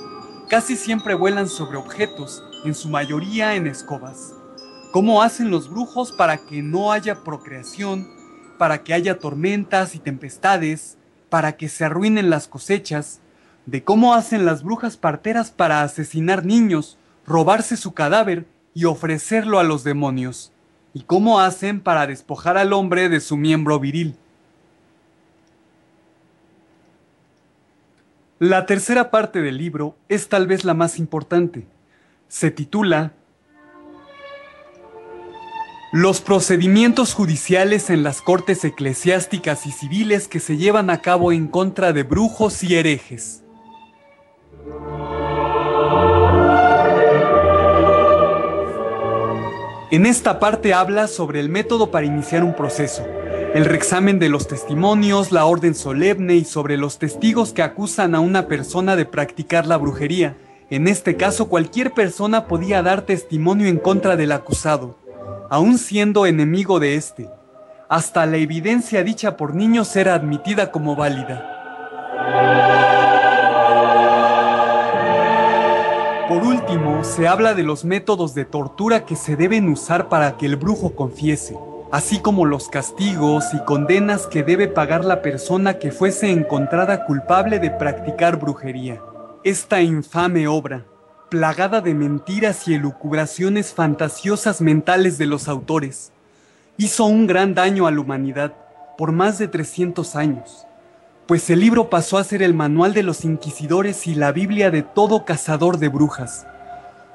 Casi siempre vuelan sobre objetos, en su mayoría en escobas. Cómo hacen los brujos para que no haya procreación, para que haya tormentas y tempestades, para que se arruinen las cosechas, de cómo hacen las brujas parteras para asesinar niños, robarse su cadáver y ofrecerlo a los demonios, y cómo hacen para despojar al hombre de su miembro viril. La tercera parte del libro es tal vez la más importante. Se titula Los procedimientos judiciales en las cortes eclesiásticas y civiles que se llevan a cabo en contra de brujos y herejes. En esta parte habla sobre el método para iniciar un proceso, el reexamen de los testimonios, la orden solemne y sobre los testigos que acusan a una persona de practicar la brujería. En este caso, cualquier persona podía dar testimonio en contra del acusado, aun siendo enemigo de éste. Hasta la evidencia dicha por niños era admitida como válida. Por último, se habla de los métodos de tortura que se deben usar para que el brujo confiese, así como los castigos y condenas que debe pagar la persona que fuese encontrada culpable de practicar brujería. Esta infame obra, plagada de mentiras y elucubraciones fantasiosas mentales de los autores, hizo un gran daño a la humanidad por más de 300 años, pues el libro pasó a ser el manual de los inquisidores y la Biblia de todo cazador de brujas.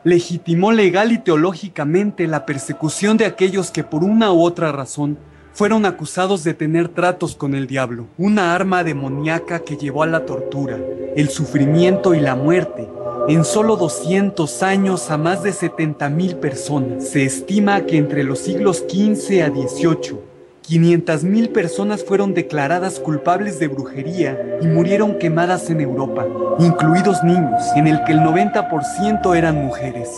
Legitimó legal y teológicamente la persecución de aquellos que por una u otra razón fueron acusados de tener tratos con el diablo, una arma demoníaca que llevó a la tortura, el sufrimiento y la muerte, en solo 200 años a más de 70,000 personas. Se estima que entre los siglos XV a XVIII, 500,000 personas fueron declaradas culpables de brujería y murieron quemadas en Europa, incluidos niños, en el que el 90% eran mujeres.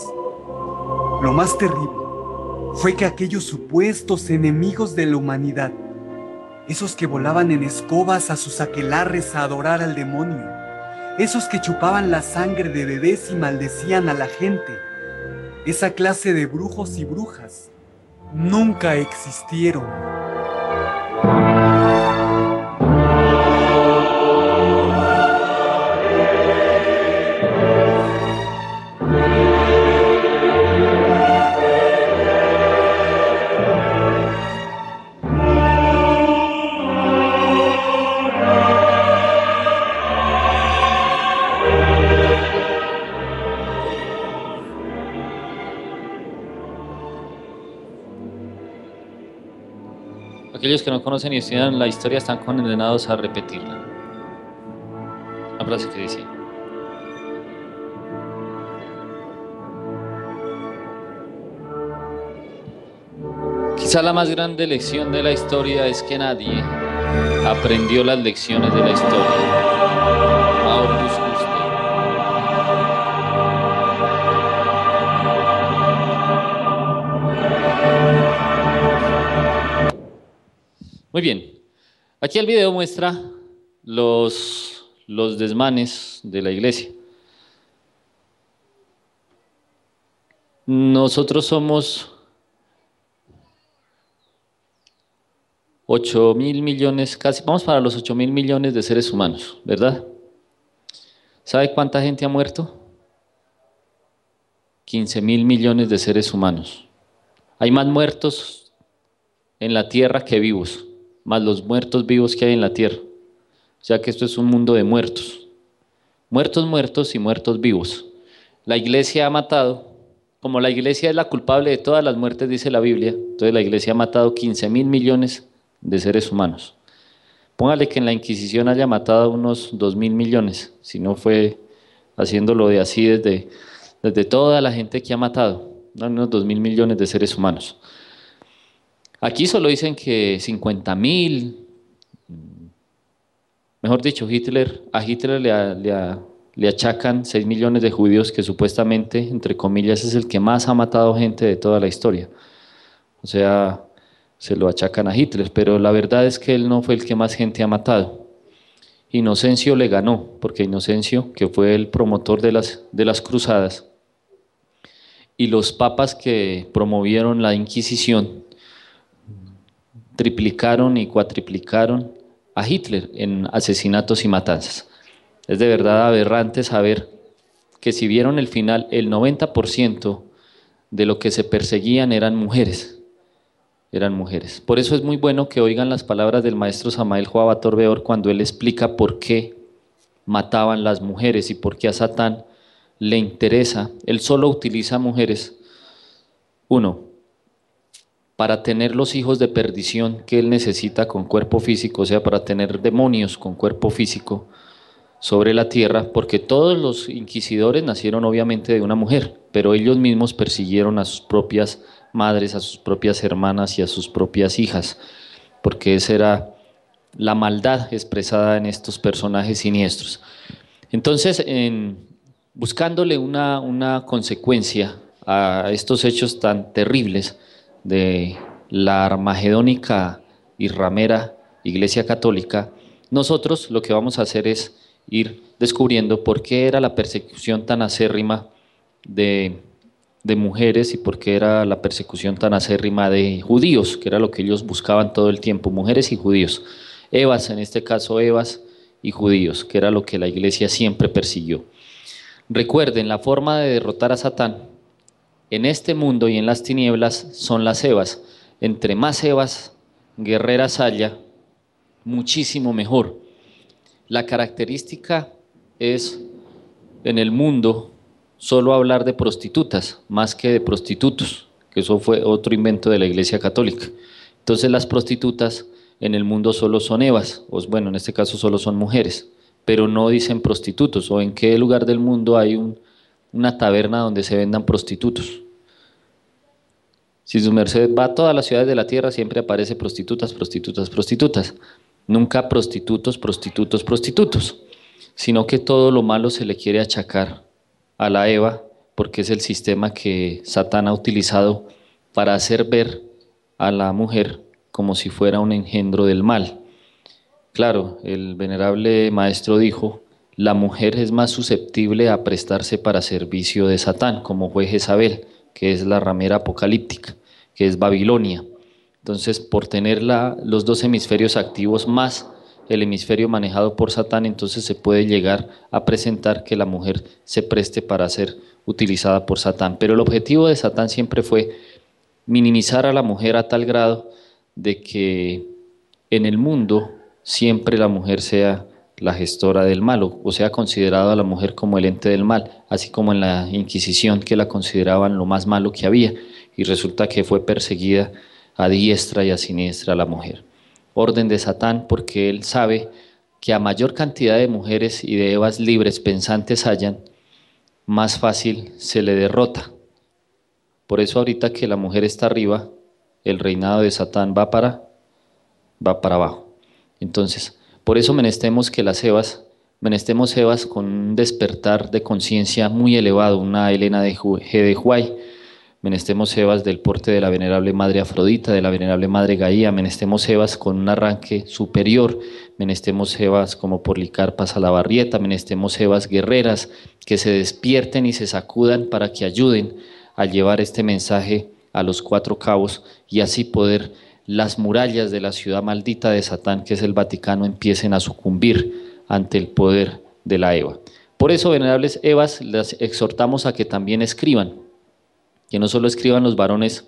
Lo más terrible fue que aquellos supuestos enemigos de la humanidad, esos que volaban en escobas a sus aquelarres a adorar al demonio, esos que chupaban la sangre de bebés y maldecían a la gente, esa clase de brujos y brujas, nunca existieron. Aquellos que no conocen y estudian la historia están condenados a repetirla. Una frase que dice: quizá la más grande lección de la historia es que nadie aprendió las lecciones de la historia. August Guste. Muy bien. Aquí el video muestra los desmanes de la iglesia. Nosotros somos 8.000 millones, casi vamos para los 8.000 millones de seres humanos, ¿verdad? ¿Sabe cuánta gente ha muerto? 15.000 millones de seres humanos. Hay más muertos en la tierra que vivos, más los muertos vivos que hay en la tierra. O sea que esto es un mundo de muertos. Muertos, muertos y muertos vivos. La iglesia ha matado, como la iglesia es la culpable de todas las muertes, dice la Biblia, entonces la iglesia ha matado 15.000 millones de seres humanos. Póngale que en la Inquisición haya matado unos 2.000 millones, si no fue haciéndolo de así desde toda la gente que ha matado, unos 2.000 millones de seres humanos. Aquí solo dicen que 50.000, mejor dicho, a Hitler le achacan 6 millones de judíos, que supuestamente, entre comillas, es el que más ha matado gente de toda la historia. O sea, se lo achacan a Hitler, pero la verdad es que él no fue el que más gente ha matado. Inocencio le ganó, porque Inocencio, que fue el promotor de las cruzadas, y los papas que promovieron la Inquisición, triplicaron y cuatriplicaron a Hitler en asesinatos y matanzas. Es de verdad aberrante saber que si vieron el final, el 90% de lo que se perseguían eran mujeres. Por eso es muy bueno que oigan las palabras del maestro Samael Joaba Torbeor cuando él explica por qué mataban las mujeres y por qué a Satán le interesa. Él solo utiliza mujeres, uno, para tener los hijos de perdición que él necesita con cuerpo físico, o sea, para tener demonios con cuerpo físico sobre la tierra, porque todos los inquisidores nacieron obviamente de una mujer, pero ellos mismos persiguieron a sus propias madres, a sus propias hermanas y a sus propias hijas, porque esa era la maldad expresada en estos personajes siniestros. Entonces, buscándole una consecuencia a estos hechos tan terribles de la armagedónica y ramera Iglesia Católica, nosotros lo que vamos a hacer es ir descubriendo por qué era la persecución tan acérrima de mujeres y por qué era la persecución tan acérrima de judíos, que era lo que ellos buscaban todo el tiempo, mujeres y judíos. Evas, en este caso Evas y judíos, que era lo que la iglesia siempre persiguió. Recuerden, la forma de derrotar a Satán en este mundo y en las tinieblas son las Evas. Entre más Evas guerreras haya, muchísimo mejor. La característica es, en el mundo, solo hablar de prostitutas, más que de prostitutos, que eso fue otro invento de la Iglesia Católica. Entonces las prostitutas en el mundo solo son Evas, o bueno, en este caso solo son mujeres, pero no dicen prostitutos, o en qué lugar del mundo hay una taberna donde se vendan prostitutos. Si su merced va a todas las ciudades de la tierra, siempre aparece prostitutas, prostitutas, prostitutas. Nunca prostitutos, prostitutos, prostitutos, sino que todo lo malo se le quiere achacar a la Eva, porque es el sistema que Satán ha utilizado para hacer ver a la mujer como si fuera un engendro del mal. Claro, el venerable maestro dijo, la mujer es más susceptible a prestarse para servicio de Satán, como fue Jezabel, que es la ramera apocalíptica, que es Babilonia. Entonces, por tener los dos hemisferios activos más el hemisferio manejado por Satán, entonces se puede llegar a presentar que la mujer se preste para ser utilizada por Satán. Pero el objetivo de Satán siempre fue minimizar a la mujer a tal grado de que en el mundo siempre la mujer sea la gestora del mal, o sea, considerada a la mujer como el ente del mal, así como en la Inquisición, que la consideraban lo más malo que había, y resulta que fue perseguida a diestra y a siniestra la mujer. orden de Satán, porque él sabe que a mayor cantidad de mujeres y de Evas libres pensantes hayan, más fácil se le derrota. Por eso ahorita que la mujer está arriba, el reinado de Satán va para abajo. Entonces, por eso menestemos Evas con un despertar de conciencia muy elevado, una Helena de G. de Huay, menestemos Evas del porte de la venerable Madre Afrodita, de la venerable Madre Gaía, menestemos Evas con un arranque superior, menestemos Evas como Policarpa Salabarrieta, menestemos Evas guerreras que se despierten y se sacudan para que ayuden a llevar este mensaje a los 4 cabos y así poder las murallas de la ciudad maldita de Satán, que es el Vaticano, empiecen a sucumbir ante el poder de la Eva. Por eso, venerables Evas, las exhortamos a que también escriban, que no solo escriban los varones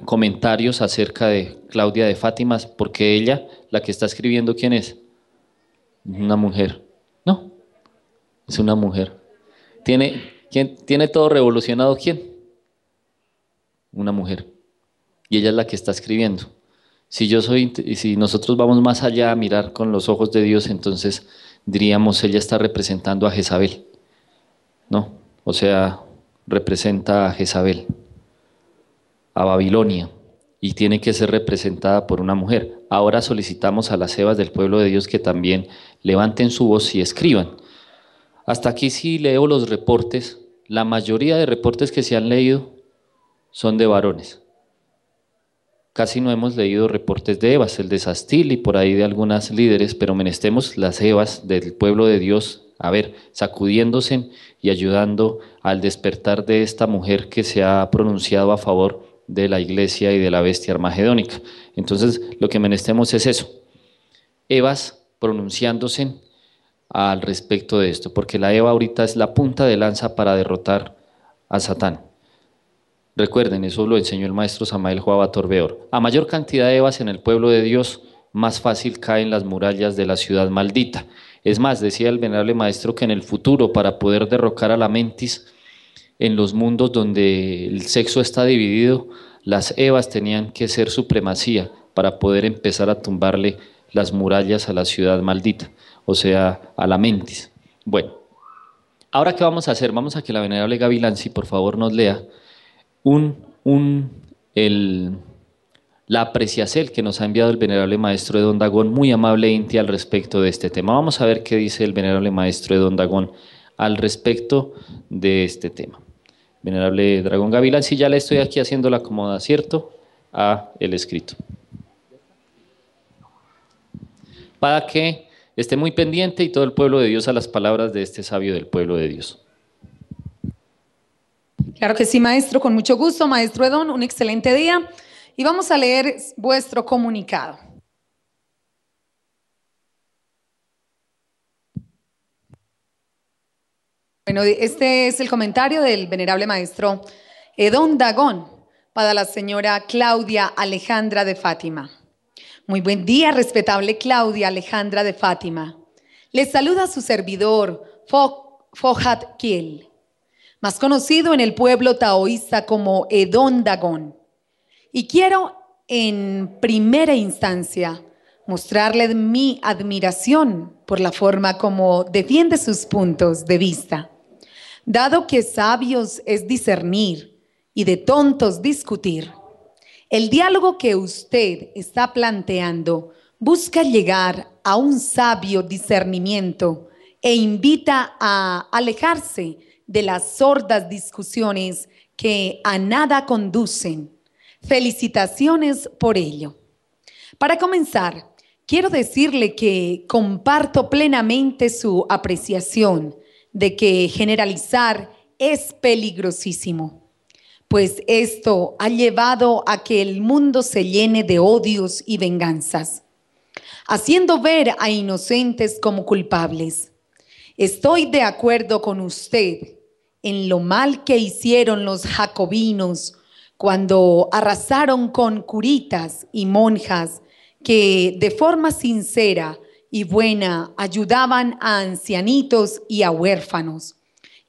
comentarios acerca de Claudia de Fátima, porque ella, la que está escribiendo, ¿quién es? Una mujer. No, es una mujer. ¿Tiene todo revolucionado quién? Una mujer. Y ella es la que está escribiendo. Si nosotros vamos más allá a mirar con los ojos de Dios, entonces diríamos, ella está representando a Jezabel, ¿no? O sea, representa a Jezabel, a Babilonia, y tiene que ser representada por una mujer. Ahora solicitamos a las Evas del pueblo de Dios que también levanten su voz y escriban. Hasta aquí sí leo los reportes. La mayoría de reportes que se han leído son de varones. Casi no hemos leído reportes de Evas, el de Sastil y por ahí de algunas líderes, pero menestemos las Evas del pueblo de Dios, sacudiéndose y ayudando al despertar de esta mujer que se ha pronunciado a favor de la iglesia y de la bestia armagedónica. Entonces, lo que menestemos es eso, Evas pronunciándose al respecto de esto, porque la Eva ahorita es la punta de lanza para derrotar a Satán. Recuerden, eso lo enseñó el maestro Samael Joaba Torbeor. A mayor cantidad de Evas en el pueblo de Dios, más fácil caen las murallas de la ciudad maldita. Es más, decía el venerable maestro que en el futuro, para poder derrocar a la mentis, en los mundos donde el sexo está dividido, las Evas tenían que ser supremacía para poder empezar a tumbarle las murallas a la ciudad maldita, o sea, a la mentis. Bueno, ahora ¿qué vamos a hacer? Vamos a que la venerable Gavilanzi, por favor, nos lea la apreciacel que nos ha enviado el venerable maestro de Don Dagón, muy amable e Inti al respecto de este tema. Vamos a ver qué dice el venerable maestro de Don Dagón al respecto de este tema. Venerable Dragón Gavilán, si ya le estoy aquí haciendo la acomoda, ¿cierto? A el escrito. Para que esté muy pendiente y todo el pueblo de Dios a las palabras de este sabio del pueblo de Dios. Claro que sí, maestro, con mucho gusto. Maestro Edón, un excelente día. Y vamos a leer vuestro comunicado. Bueno, este es el comentario del venerable maestro Edón Dagón para la señora Claudia Alejandra de Fátima. Muy buen día, respetable Claudia Alejandra de Fátima. Les saluda su servidor, Fojat Kiel, más conocido en el pueblo taoísta como Edón Dagón. Y quiero, en primera instancia, mostrarle mi admiración por la forma como defiende sus puntos de vista. Dado que sabios es discernir y de tontos discutir, el diálogo que usted está planteando busca llegar a un sabio discernimiento e invita a alejarse de las sordas discusiones que a nada conducen. Felicitaciones por ello. Para comenzar, quiero decirle que comparto plenamente su apreciación de que generalizar es peligrosísimo, pues esto ha llevado a que el mundo se llene de odios y venganzas, haciendo ver a inocentes como culpables. Estoy de acuerdo con usted en lo mal que hicieron los jacobinos cuando arrasaron con curitas y monjas que de forma sincera y buena ayudaban a ancianitos y a huérfanos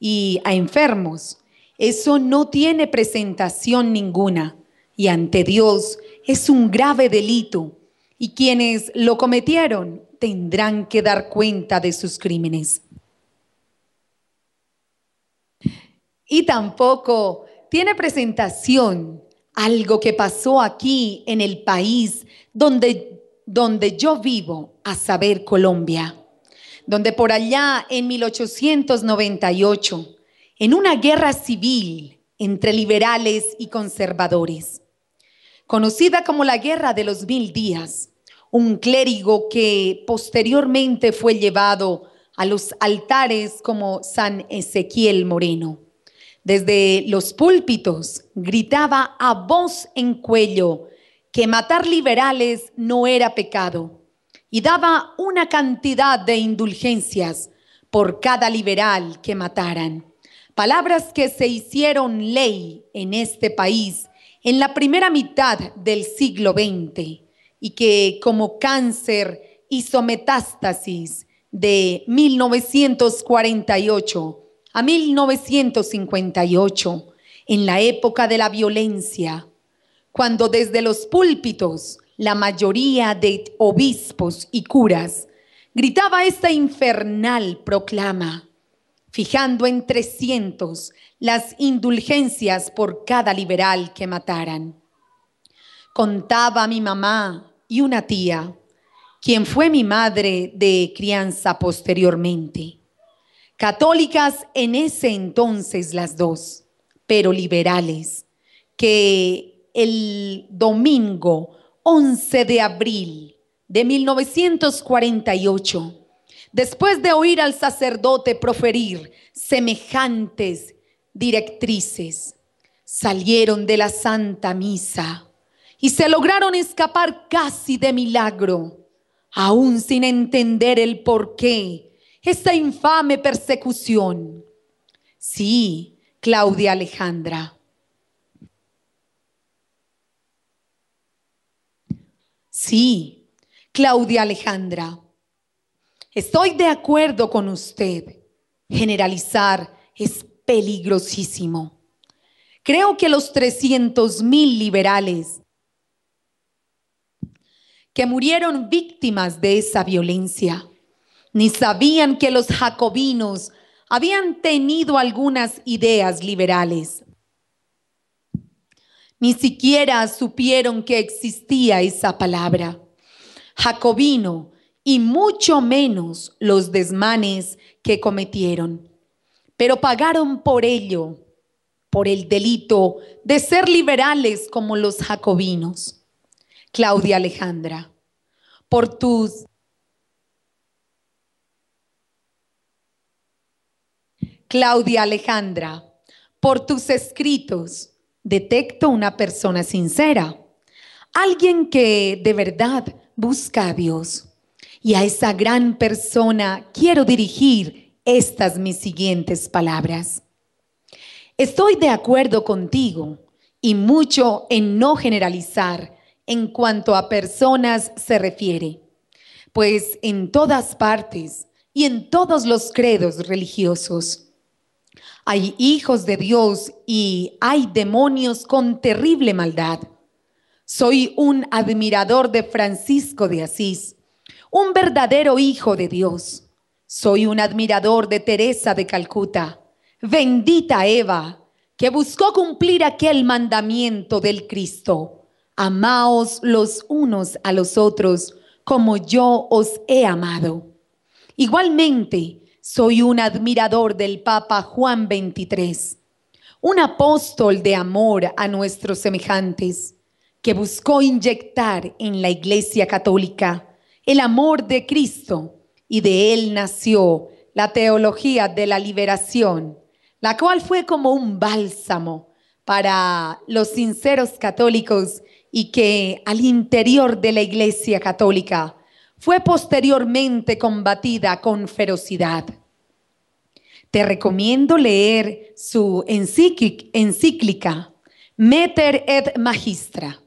y a enfermos. Eso no tiene presentación ninguna y ante Dios es un grave delito y quienes lo cometieron tendrán que dar cuenta de sus crímenes. Y tampoco tiene presentación algo que pasó aquí en el país donde yo vivo, a saber, Colombia, donde por allá en 1898, en una guerra civil entre liberales y conservadores, conocida como la Guerra de los 1000 días, un clérigo que posteriormente fue llevado a los altares como San Ezequiel Moreno, desde los púlpitos gritaba a voz en cuello que matar liberales no era pecado y daba una cantidad de indulgencias por cada liberal que mataran. Palabras que se hicieron ley en este país en la primera mitad del siglo XX y que como cáncer hizo metástasis de 1948 a 1958, en la época de la violencia, cuando desde los púlpitos la mayoría de obispos y curas gritaba esta infernal proclama, fijando en 300 las indulgencias por cada liberal que mataran. Contaba mi mamá y una tía, quien fue mi madre de crianza posteriormente, católicas en ese entonces las dos, pero liberales, que el domingo 11 de abril de 1948, después de oír al sacerdote proferir semejantes directrices, salieron de la Santa Misa y se lograron escapar casi de milagro, aún sin entender el porqué esta infame persecución. Sí, Claudia Alejandra. Sí, Claudia Alejandra. Estoy de acuerdo con usted. Generalizar es peligrosísimo. Creo que los 300,000 liberales que murieron víctimas de esa violencia ni sabían que los jacobinos habían tenido algunas ideas liberales. Ni siquiera supieron que existía esa palabra, jacobino, y mucho menos los desmanes que cometieron. Pero pagaron por ello, por el delito de ser liberales como los jacobinos. Claudia Alejandra, por tus escritos, detecto una persona sincera, alguien que de verdad busca a Dios. Y a esa gran persona quiero dirigir estas mis siguientes palabras. Estoy de acuerdo contigo y mucho en no generalizar en cuanto a personas se refiere, pues en todas partes y en todos los credos religiosos hay hijos de Dios y hay demonios con terrible maldad. Soy un admirador de Francisco de Asís, un verdadero hijo de Dios. Soy un admirador de Teresa de Calcuta, bendita Eva, que buscó cumplir aquel mandamiento del Cristo. Amaos los unos a los otros como yo os he amado. Igualmente, soy un admirador del Papa Juan XXIII, un apóstol de amor a nuestros semejantes, que buscó inyectar en la Iglesia Católica el amor de Cristo, y de él nació la teología de la liberación, la cual fue como un bálsamo para los sinceros católicos y que al interior de la Iglesia Católica fue posteriormente combatida con ferocidad. Te recomiendo leer su encíclica Mater et Magistra.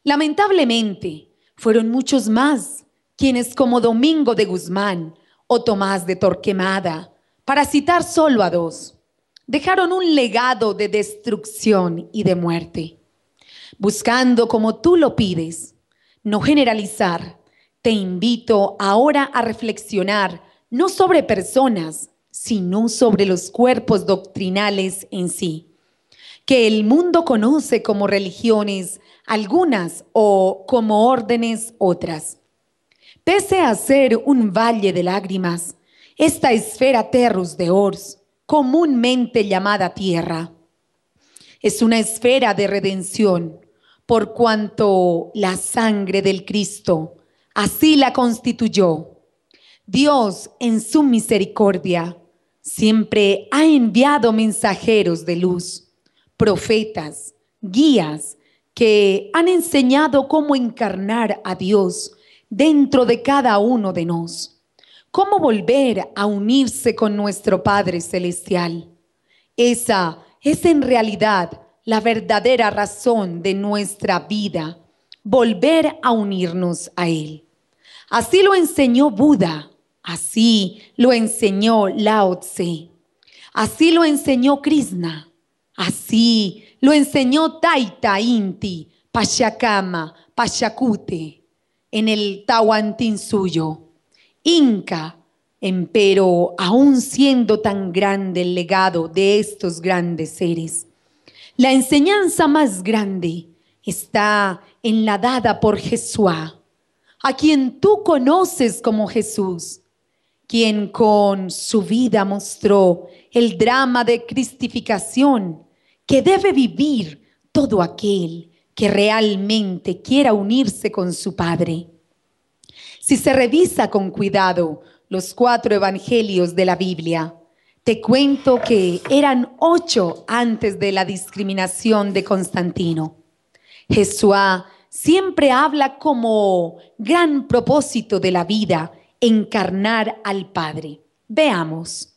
Lamentablemente, fueron muchos más quienes, como Domingo de Guzmán o Tomás de Torquemada, para citar solo a dos, dejaron un legado de destrucción y de muerte. Buscando, como tú lo pides, no generalizar. Te invito ahora a reflexionar no sobre personas, sino sobre los cuerpos doctrinales en sí, que el mundo conoce como religiones algunas o como órdenes otras. Pese a ser un valle de lágrimas, esta esfera terrus de Ors, comúnmente llamada tierra, es una esfera de redención, por cuanto la sangre del Cristo así la constituyó. Dios, en su misericordia, siempre ha enviado mensajeros de luz, profetas, guías, que han enseñado cómo encarnar a Dios dentro de cada uno de nosotros, cómo volver a unirse con nuestro Padre Celestial. Esa es en realidad la verdadera razón de nuestra vida, volver a unirnos a Él. Así lo enseñó Buda, así lo enseñó Lao Tse, así lo enseñó Krishna, así lo enseñó Taita Inti Pachacama Pachacute en el Tahuantinsuyo. Inca, empero aún siendo tan grande el legado de estos grandes seres, la enseñanza más grande está en la dada por Jesúa, a quien tú conoces como Jesús, quien con su vida mostró el drama de cristificación que debe vivir todo aquel que realmente quiera unirse con su Padre. Si se revisa con cuidado los 4 evangelios de la Biblia, te cuento que eran 8 antes de la discriminación de Constantino. Jesúa siempre habla como gran propósito de la vida, encarnar al Padre. Veamos.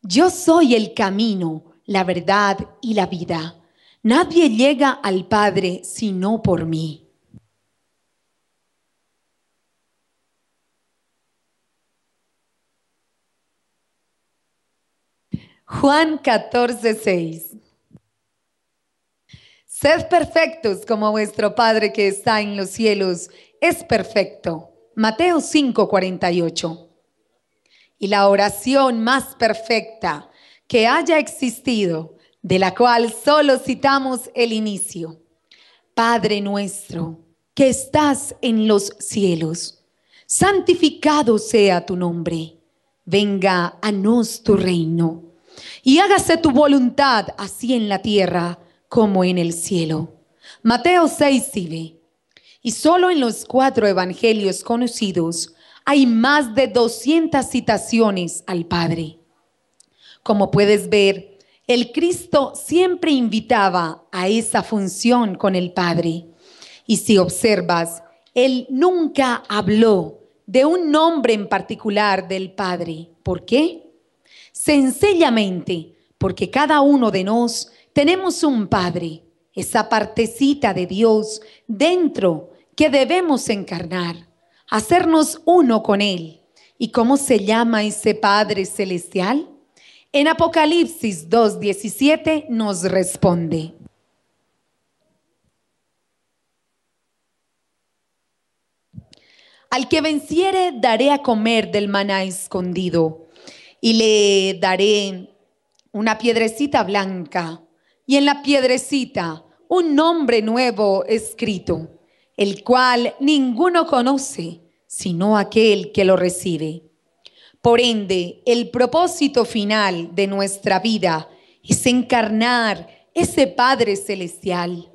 Yo soy el camino, la verdad y la vida. Nadie llega al Padre sino por mí. Juan 14:6. Sed perfectos como vuestro Padre que está en los cielos es perfecto. Mateo 5:48. Y la oración más perfecta que haya existido, de la cual solo citamos el inicio. Padre nuestro, que estás en los cielos, santificado sea tu nombre. Venga a nos tu reino. Y hágase tu voluntad, así en la tierra como en el cielo. Mateo 6:9. Y solo en los 4 evangelios conocidos hay más de 200 citaciones al Padre. Como puedes ver, el Cristo siempre invitaba a esa función con el Padre. Y si observas, Él nunca habló de un nombre en particular del Padre. ¿Por qué? Sencillamente porque cada uno de nosotros tenemos un Padre, esa partecita de Dios dentro que debemos encarnar, hacernos uno con Él. ¿Y cómo se llama ese Padre Celestial? En Apocalipsis 2:17 nos responde: al que venciere daré a comer del maná escondido, y le daré una piedrecita blanca, y en la piedrecita un nombre nuevo escrito, el cual ninguno conoce, sino aquel que lo recibe. Por ende, el propósito final de nuestra vida es encarnar ese Padre Celestial.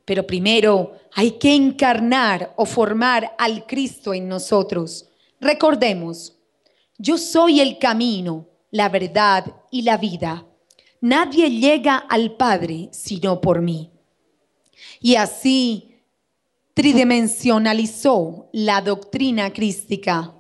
Pero primero hay que encarnar o formar al Cristo en nosotros. Recordemos, yo soy el camino, la verdad y la vida. Nadie llega al Padre sino por mí. Y así tridimensionalizó la doctrina crística,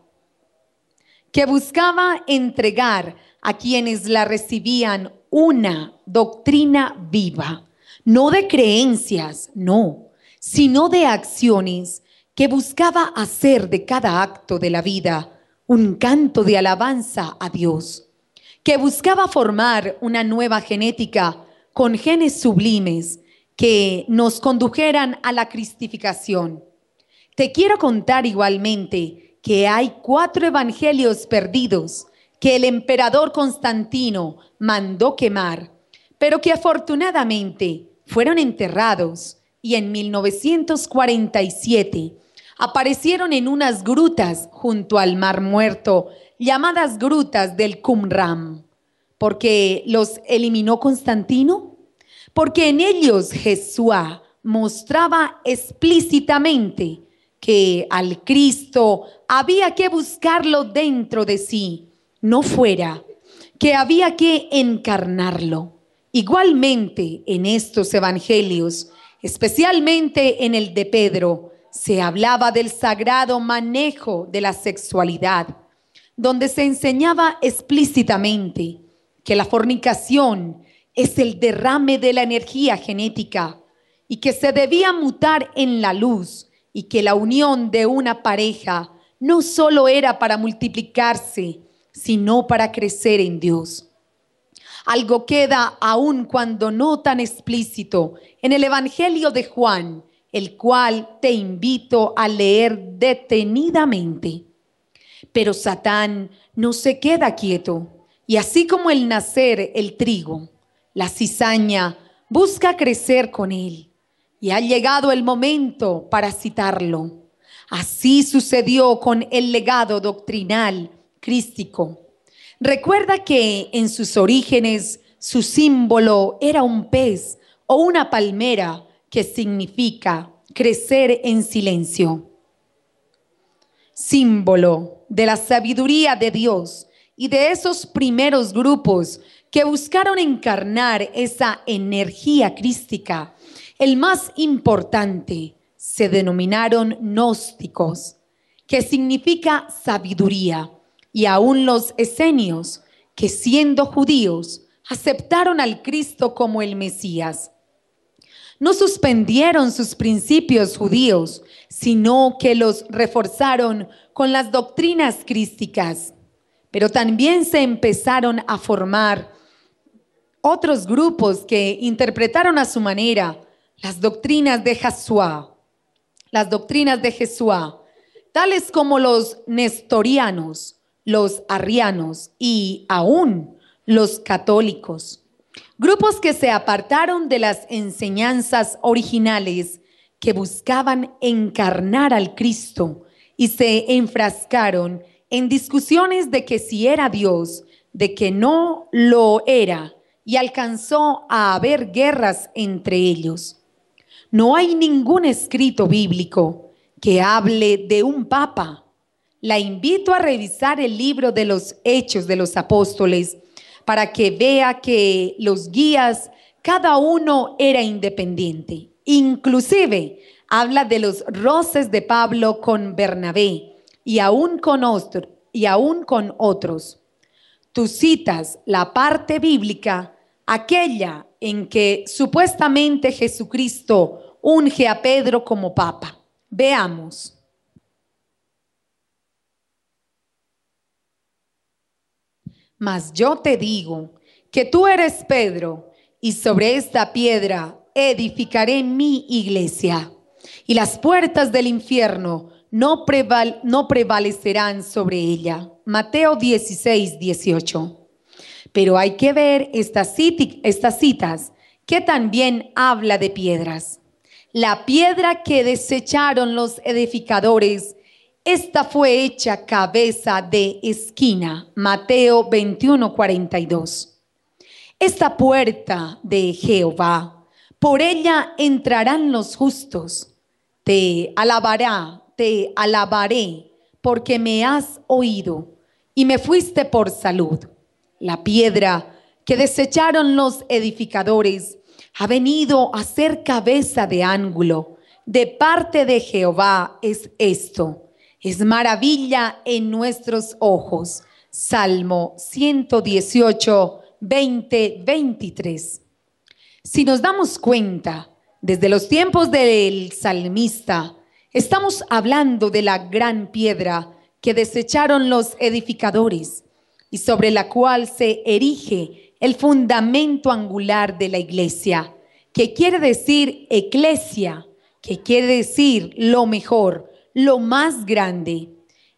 que buscaba entregar a quienes la recibían una doctrina viva, no de creencias, no, sino de acciones, que buscaba hacer de cada acto de la vida un canto de alabanza a Dios, que buscaba formar una nueva genética con genes sublimes que nos condujeran a la cristificación. Te quiero contar igualmente que hay 4 evangelios perdidos que el emperador Constantino mandó quemar, pero que afortunadamente fueron enterrados y en 1947 aparecieron en unas grutas junto al Mar Muerto, llamadas grutas del Qumran. ¿Por qué los eliminó Constantino? Porque en ellos Jesús mostraba explícitamente que al Cristo había que buscarlo dentro de sí, no fuera, que había que encarnarlo. Igualmente en estos evangelios, especialmente en el de Pedro, se hablaba del sagrado manejo de la sexualidad, donde se enseñaba explícitamente que la fornicación es el derrame de la energía genética y que se debía mutar en la luz y que la unión de una pareja no solo era para multiplicarse, sino para crecer en Dios. Algo queda aún cuando no tan explícito en el Evangelio de Juan, el cual te invito a leer detenidamente. Pero Satán no se queda quieto, y así como el nacer el trigo, la cizaña busca crecer con él, y ha llegado el momento para citarlo. Así sucedió con el legado doctrinal crístico. Recuerda que en sus orígenes su símbolo era un pez o una palmera, que significa crecer en silencio. Símbolo de la sabiduría de Dios y de esos primeros grupos que buscaron encarnar esa energía crística. El más importante se denominaron gnósticos, que significa sabiduría, y aún los esenios, que siendo judíos, aceptaron al Cristo como el Mesías. No suspendieron sus principios judíos, sino que los reforzaron con las doctrinas crísticas. Pero también se empezaron a formar otros grupos que interpretaron a su manera las doctrinas de Jesús, tales como los nestorianos, los arrianos y aún los católicos. Grupos que se apartaron de las enseñanzas originales que buscaban encarnar al Cristo y se enfrascaron en discusiones de que si era Dios, de que no lo era, y alcanzó a haber guerras entre ellos. No hay ningún escrito bíblico que hable de un papa. La invito a revisar el libro de los Hechos de los Apóstoles para que vea que los guías, cada uno era independiente. Inclusive habla de los roces de Pablo con Bernabé y aún con otros. Tú citas la parte bíblica, aquella en que supuestamente Jesucristo unge a Pedro como papa. Veamos. Mas yo te digo que tú eres Pedro, y sobre esta piedra edificaré mi iglesia, y las puertas del infierno no prevalecerán sobre ella. Mateo 16, 18. Pero hay que ver estas citas que también habla de piedras. La piedra que desecharon los edificadores, esta fue hecha cabeza de esquina. Mateo 21, 42. Esta puerta de Jehová, por ella entrarán los justos. Te alabaré, porque me has oído y me fuiste por salud. La piedra que desecharon los edificadores ha venido a ser cabeza de ángulo. De parte de Jehová es esto. Es maravilla en nuestros ojos. Salmo 118, 20, 23. Si nos damos cuenta, desde los tiempos del salmista, estamos hablando de la gran piedra que desecharon los edificadores y sobre la cual se erige el fundamento angular de la iglesia, que quiere decir eclesia, que quiere decir lo mejor, lo más grande.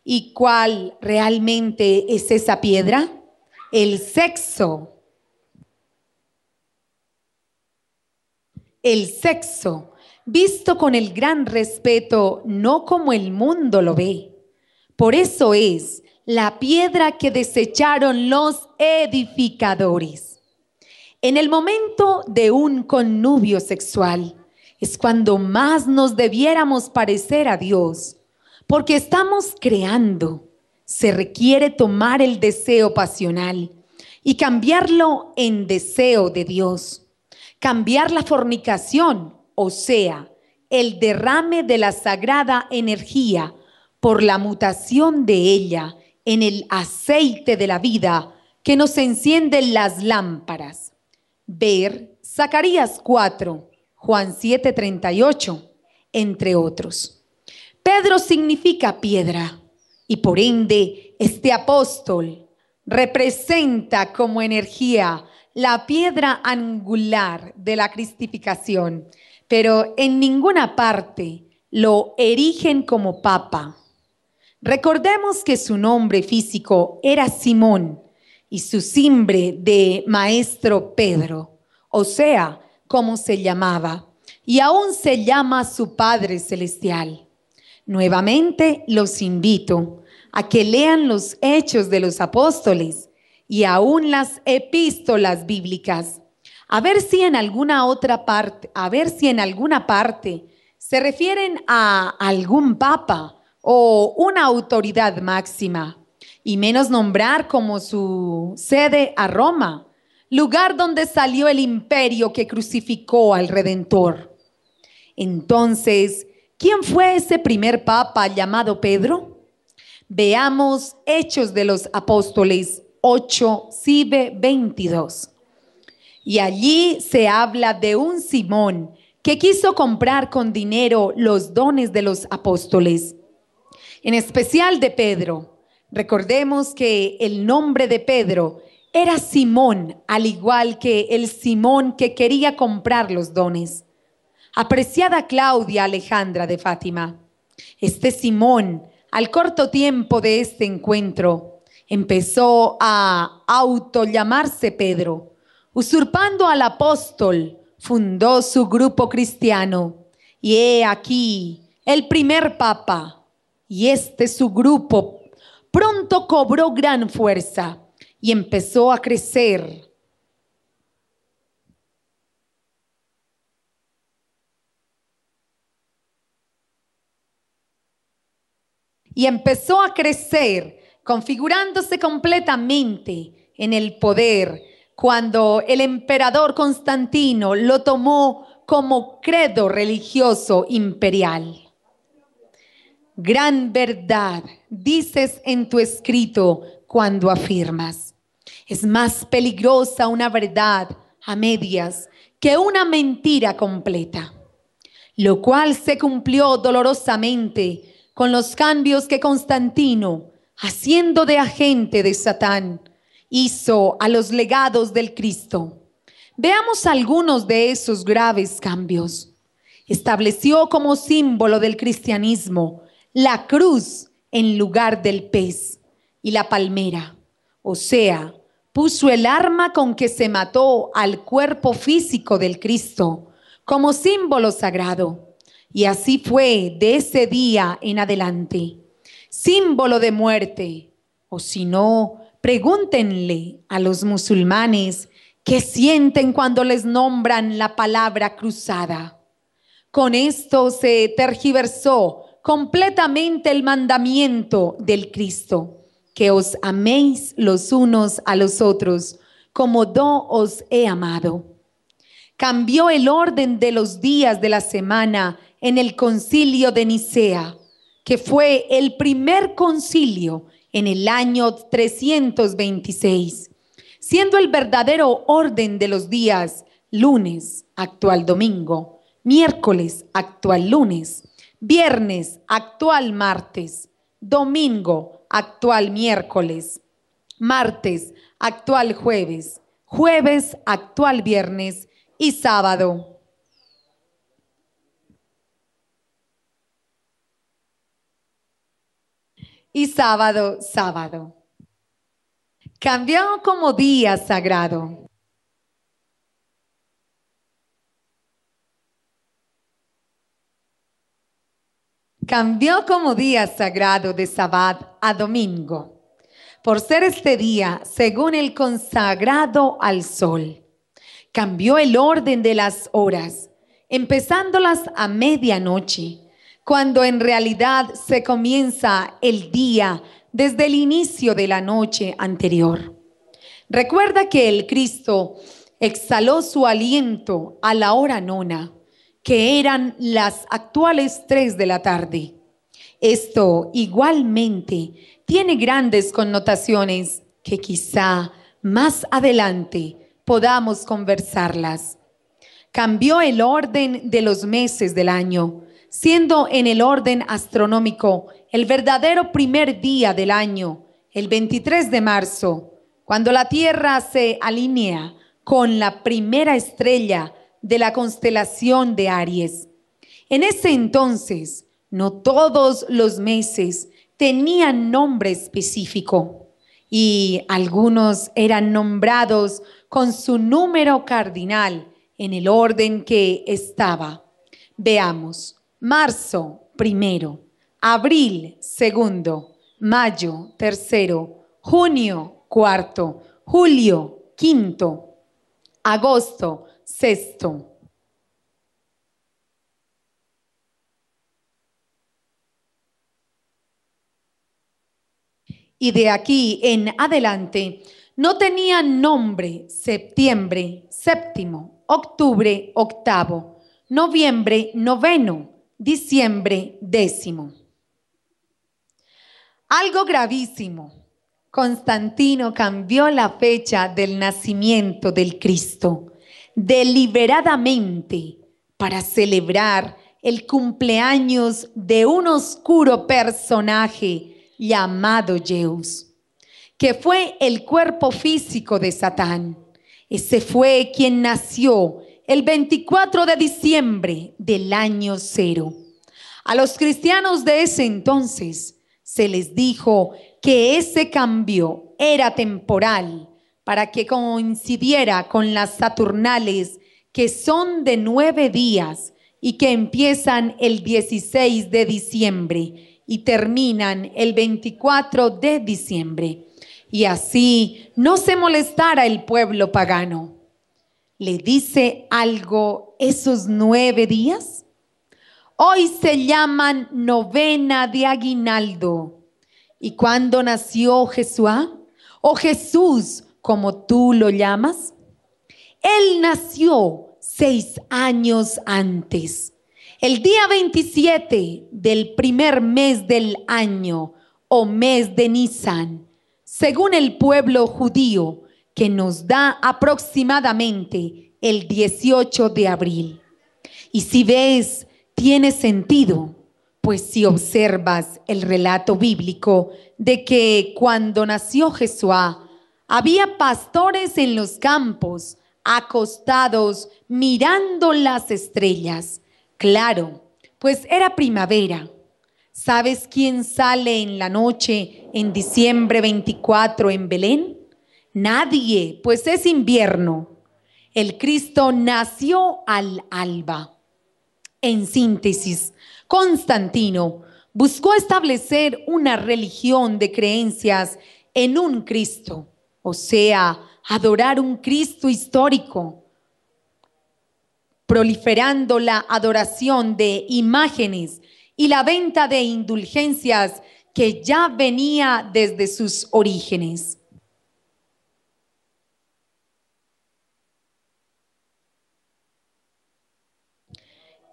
¿Y cuál realmente es esa piedra? El sexo. El sexo, visto con el gran respeto, no como el mundo lo ve. Por eso es la piedra que desecharon los edificadores. En el momento de un connubio sexual es cuando más nos debiéramos parecer a Dios, porque estamos creando. Se requiere tomar el deseo pasional y cambiarlo en deseo de Dios. Cambiar la fornicación, o sea, el derrame de la sagrada energía por la mutación de ella en el aceite de la vida que nos enciende las lámparas. Ver Zacarías 4, Juan 7:38, entre otros. Pedro significa piedra y por ende este apóstol representa como energía la piedra angular de la cristificación, pero en ninguna parte lo erigen como papa. Recordemos que su nombre físico era Simón y su simbre de maestro Pedro, o sea, como se llamaba, y aún se llama su Padre Celestial. Nuevamente los invito a que lean los Hechos de los Apóstoles y aún las epístolas bíblicas, a ver si en alguna parte se refieren a algún papa o una autoridad máxima, y menos nombrar como su sede a Roma, lugar donde salió el imperio que crucificó al Redentor. Entonces, ¿quién fue ese primer papa llamado Pedro? Veamos Hechos de los Apóstoles 8, Sibe 22. Y allí se habla de un Simón que quiso comprar con dinero los dones de los apóstoles, en especial de Pedro. Recordemos que el nombre de Pedro era Simón, al igual que el Simón que quería comprar los dones. Apreciada Claudia Alejandra de Fátima, este Simón, al corto tiempo de este encuentro, empezó a autollamarse Pedro. Usurpando al apóstol, fundó su grupo cristiano. Y he aquí el primer papa. Y su grupo pronto cobró gran fuerza y empezó a crecer. Configurándose completamente en el poder, cuando el emperador Constantino lo tomó como credo religioso imperial. Gran verdad dices en tu escrito cuando afirmas: es más peligrosa una verdad a medias que una mentira completa, lo cual se cumplió dolorosamente con los cambios que Constantino, haciendo de agente de Satán, hizo a los legados del Cristo. Veamos algunos de esos graves cambios. Estableció como símbolo del cristianismo la cruz en lugar del pez y la palmera, o sea, puso el arma con que se mató al cuerpo físico del Cristo como símbolo sagrado. Y así fue de ese día en adelante. Símbolo de muerte, o si no, pregúntenle a los musulmanes qué sienten cuando les nombran la palabra cruzada. Con esto se tergiversó completamente el mandamiento del Cristo, que os améis los unos a los otros, como yo os he amado. Cambió el orden de los días de la semana en el concilio de Nicea, que fue el primer concilio en el año 326, siendo el verdadero orden de los días lunes, actual domingo, miércoles, actual lunes, viernes, actual martes, domingo, actual miércoles, martes, actual jueves, jueves, actual viernes y sábado. Y sábado, sábado. Cambió como día sagrado. Cambió como día sagrado de Sabbat a domingo, por ser este día según el consagrado al sol. Cambió el orden de las horas, empezándolas a medianoche, cuando en realidad se comienza el día desde el inicio de la noche anterior. Recuerda que el Cristo exhaló su aliento a la hora nona, que eran las actuales 3 de la tarde. Esto igualmente tiene grandes connotaciones que quizá más adelante podamos conversarlas. Cambió el orden de los meses del año, siendo en el orden astronómico el verdadero primer día del año, el 23 de marzo, cuando la Tierra se alinea con la primera estrella de la constelación de Aries. En ese entonces, no todos los meses tenían nombre específico y algunos eran nombrados con su número cardinal en el orden que estaba. Veamos: marzo, primero; abril, segundo; mayo, tercero; junio, cuarto; julio, quinto; agosto, sexto. Y de aquí en adelante no tenían nombre: septiembre, séptimo; octubre, octavo; noviembre, noveno; diciembre, décimo. Algo gravísimo: Constantino cambió la fecha del nacimiento del Cristo deliberadamente para celebrar el cumpleaños de un oscuro personaje llamado Zeus, que fue el cuerpo físico de Satán. Ese fue quien nació el 24 de diciembre del año 0. A los cristianos de ese entonces se les dijo que ese cambio era temporal para que coincidiera con las Saturnales, que son de 9 días y que empiezan el 16 de diciembre y terminan el 24 de diciembre. Y así no se molestara el pueblo pagano. ¿Le dice algo esos 9 días? Hoy se llaman novena de aguinaldo. ¿Y cuándo nació Jesús? ¿O Jesús, como tú lo llamas? Él nació 6 años antes, el día 27 del primer mes del año, o mes de Nisan, según el pueblo judío, que nos da aproximadamente el 18 de abril. Y si ves, tiene sentido, pues si observas el relato bíblico de que cuando nació Jesús, había pastores en los campos, acostados, mirando las estrellas. Claro, pues era primavera. ¿Sabes quién sale en la noche en diciembre 24 en Belén? Nadie, pues es invierno. El Cristo nació al alba. En síntesis, Constantino buscó establecer una religión de creencias en un Cristo, o sea, adorar un Cristo histórico, proliferando la adoración de imágenes y la venta de indulgencias que ya venía desde sus orígenes.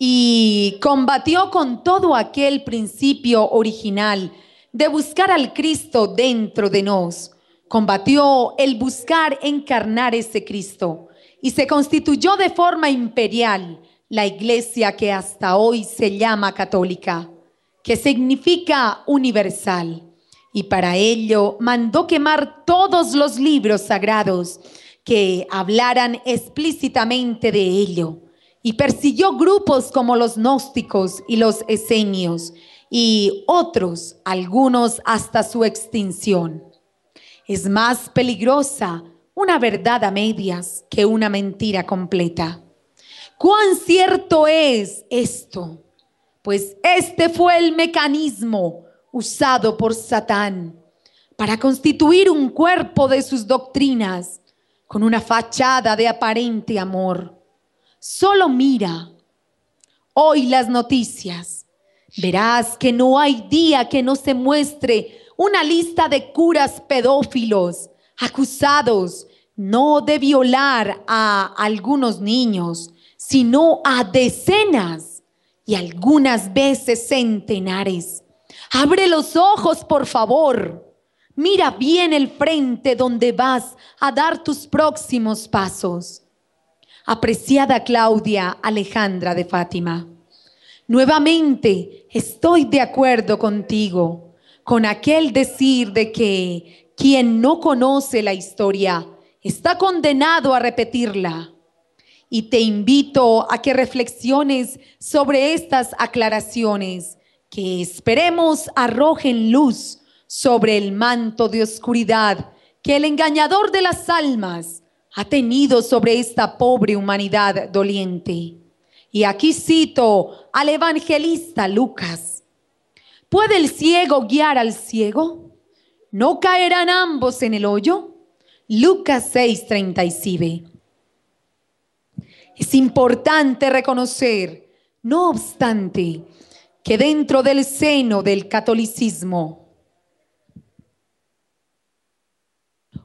Y combatió con todo aquel principio original de buscar al Cristo dentro de nos. Combatió el buscar encarnar ese Cristo y se constituyó de forma imperial la iglesia que hasta hoy se llama católica, que significa universal. Y para ello mandó quemar todos los libros sagrados que hablaran explícitamente de ello, y persiguió grupos como los gnósticos y los esenios, y otros, algunos hasta su extinción. Es más peligrosa una verdad a medias que una mentira completa. ¿Cuán cierto es esto? Pues este fue el mecanismo usado por Satán para constituir un cuerpo de sus doctrinas con una fachada de aparente amor. Solo mira hoy las noticias. Verás que no hay día que no se muestre una lista de curas pedófilos acusados no de violar a algunos niños, sino a decenas y algunas veces centenares. Abre los ojos, por favor. Mira bien el frente donde vas a dar tus próximos pasos. Apreciada Claudia Alejandra de Fátima, nuevamente estoy de acuerdo contigo con aquel decir de que quien no conoce la historia está condenado a repetirla. Y te invito a que reflexiones sobre estas aclaraciones que esperemos arrojen luz sobre el manto de oscuridad que el engañador de las almas ha tenido sobre esta pobre humanidad doliente. Y aquí cito al evangelista Lucas. ¿Puede el ciego guiar al ciego? ¿No caerán ambos en el hoyo? Lucas 6:37. Es importante reconocer, no obstante, que dentro del seno del catolicismo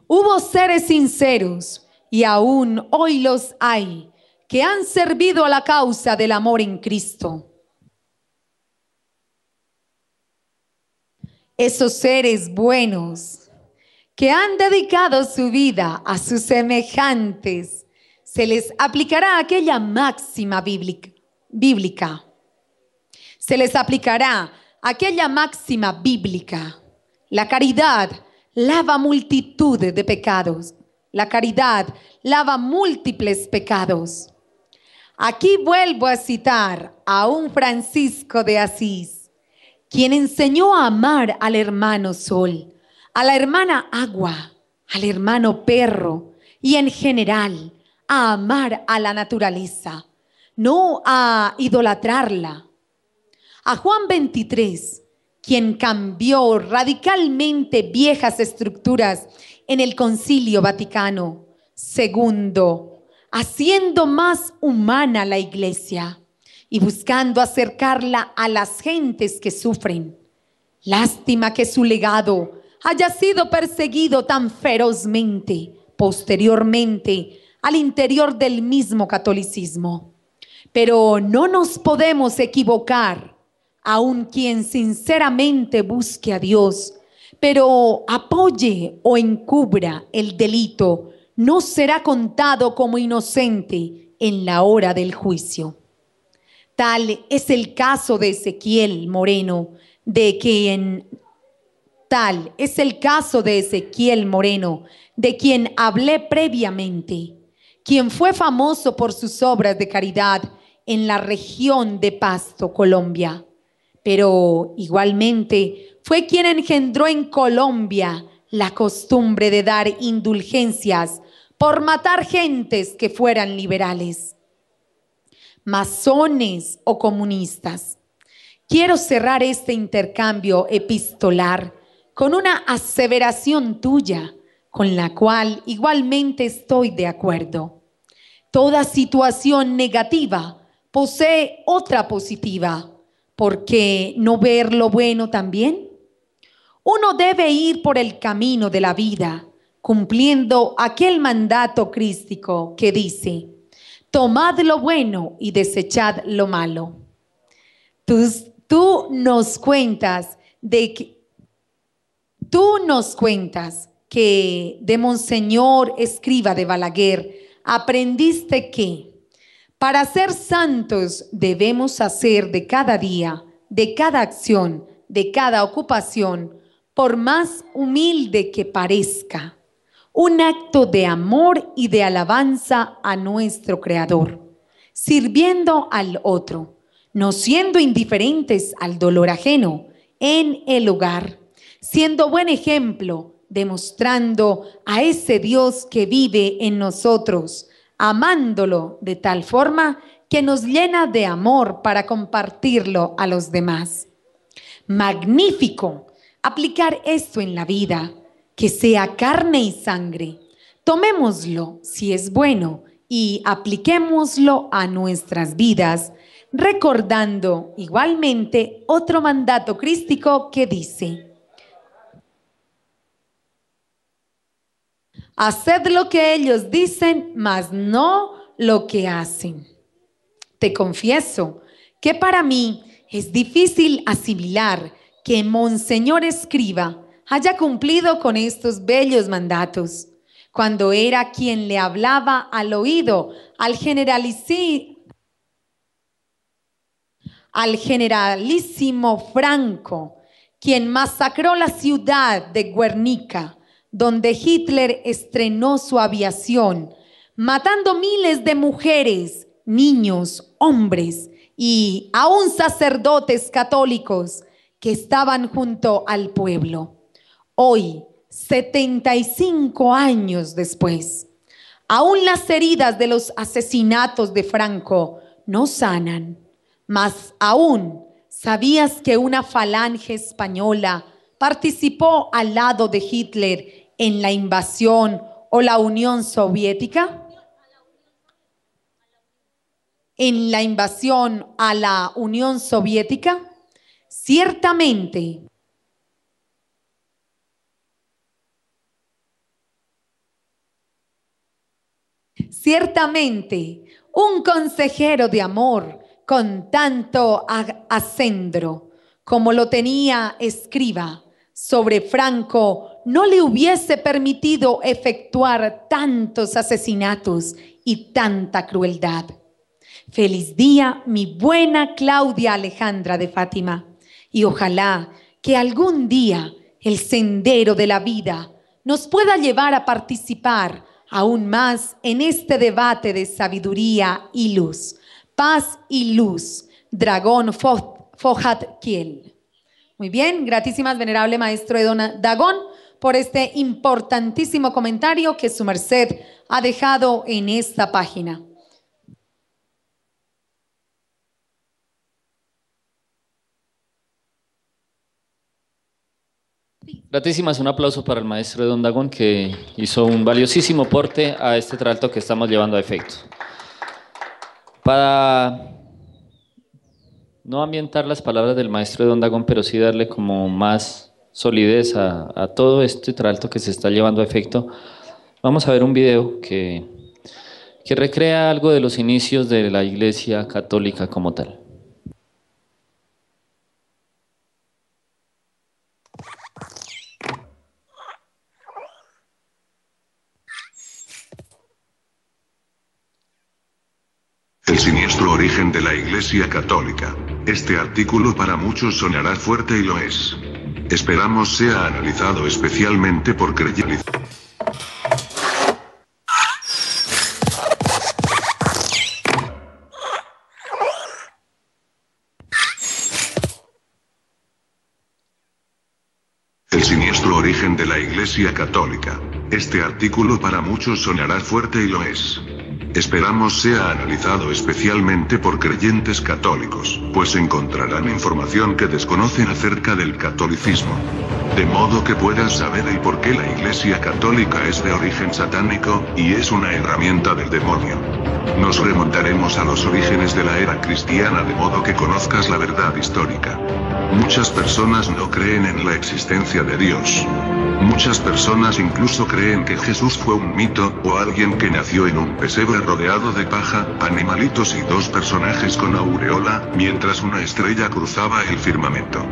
hubo seres sinceros, y aún hoy los hay, que han servido a la causa del amor en Cristo. Esos seres buenos que han dedicado su vida a sus semejantes, se les aplicará aquella máxima bíblica. Se les aplicará aquella máxima bíblica. La caridad lava multitud de pecados. La caridad lava múltiples pecados. Aquí vuelvo a citar a un Francisco de Asís, quien enseñó a amar al hermano sol, a la hermana agua, al hermano perro y en general a amar a la naturaleza, no a idolatrarla. A Juan XXIII, quien cambió radicalmente viejas estructuras en el Concilio Vaticano II, haciendo más humana la Iglesia y buscando acercarla a las gentes que sufren. Lástima que su legado haya sido perseguido tan ferozmente posteriormente al interior del mismo catolicismo. Pero no nos podemos equivocar. Aun quien sinceramente busque a Dios, pero apoye o encubra el delito, no será contado como inocente en la hora del juicio. Tal es el caso de Ezequiel Moreno, de quien hablé previamente, quien fue famoso por sus obras de caridad en la región de Pasto, Colombia. Pero igualmente fue quien engendró en Colombia la costumbre de dar indulgencias por matar gentes que fueran liberales, masones o comunistas. Quiero cerrar este intercambio epistolar con una aseveración tuya, con la cual igualmente estoy de acuerdo. Toda situación negativa posee otra positiva. ¿Por qué no ver lo bueno también? Uno debe ir por el camino de la vida, cumpliendo aquel mandato crístico que dice: tomad lo bueno y desechad lo malo. Tú nos cuentas que de Monseñor Escrivá de Balaguer aprendiste que para ser santos debemos hacer de cada día, de cada acción, de cada ocupación, por más humilde que parezca, un acto de amor y de alabanza a nuestro Creador, sirviendo al otro, no siendo indiferentes al dolor ajeno en el hogar, siendo buen ejemplo, demostrando a ese Dios que vive en nosotros, amándolo de tal forma que nos llena de amor para compartirlo a los demás. Magnífico aplicar esto en la vida, que sea carne y sangre. Tomémoslo si es bueno y apliquémoslo a nuestras vidas, recordando igualmente otro mandato crístico que dice: haced lo que ellos dicen, mas no lo que hacen. Te confieso que para mí es difícil asimilar que Monseñor Escrivá haya cumplido con estos bellos mandatos, cuando era quien le hablaba al oído al generalísimo Franco, quien masacró la ciudad de Guernica, donde Hitler estrenó su aviación, matando miles de mujeres, niños, hombres y aún sacerdotes católicos que estaban junto al pueblo. Hoy, 75 años después, aún las heridas de los asesinatos de Franco no sanan. Mas aún, ¿sabías que una falange española participó al lado de Hitler en la invasión o la Unión Soviética? En la invasión a la Unión Soviética, ciertamente un consejero de amor con tanto acendro como lo tenía Escrivá sobre Franco no le hubiese permitido efectuar tantos asesinatos y tanta crueldad. Feliz día, mi buena Claudia Alejandra de Fátima, y ojalá que algún día el sendero de la vida nos pueda llevar a participar aún más en este debate de sabiduría y luz. Paz y luz, Dragón Fojat Kiel. Muy bien, gratísimas, venerable maestro Edón Dagón, por este importantísimo comentario que su merced ha dejado en esta página. Gratísimas, un aplauso para el maestro Edón Dagón, que hizo un valiosísimo aporte a este trato que estamos llevando a efecto. Para no ambientar las palabras del maestro Edón Dagón, pero sí darle como más solidez a todo este trato que se está llevando a efecto, vamos a ver un video que recrea algo de los inicios de la Iglesia Católica como tal. El siniestro origen de la Iglesia Católica. Este artículo para muchos sonará fuerte y lo es. Esperamos sea analizado especialmente por creyentes. El siniestro origen de la Iglesia Católica. Este artículo para muchos sonará fuerte y lo es. Esperamos sea analizado especialmente por creyentes católicos, pues encontrarán información que desconocen acerca del catolicismo. De modo que puedan saber el por qué la Iglesia Católica es de origen satánico, y es una herramienta del demonio. Nos remontaremos a los orígenes de la era cristiana de modo que conozcas la verdad histórica. Muchas personas no creen en la existencia de Dios. Muchas personas incluso creen que Jesús fue un mito, o alguien que nació en un pesebre rodeado de paja, animalitos y dos personajes con aureola, mientras una estrella cruzaba el firmamento.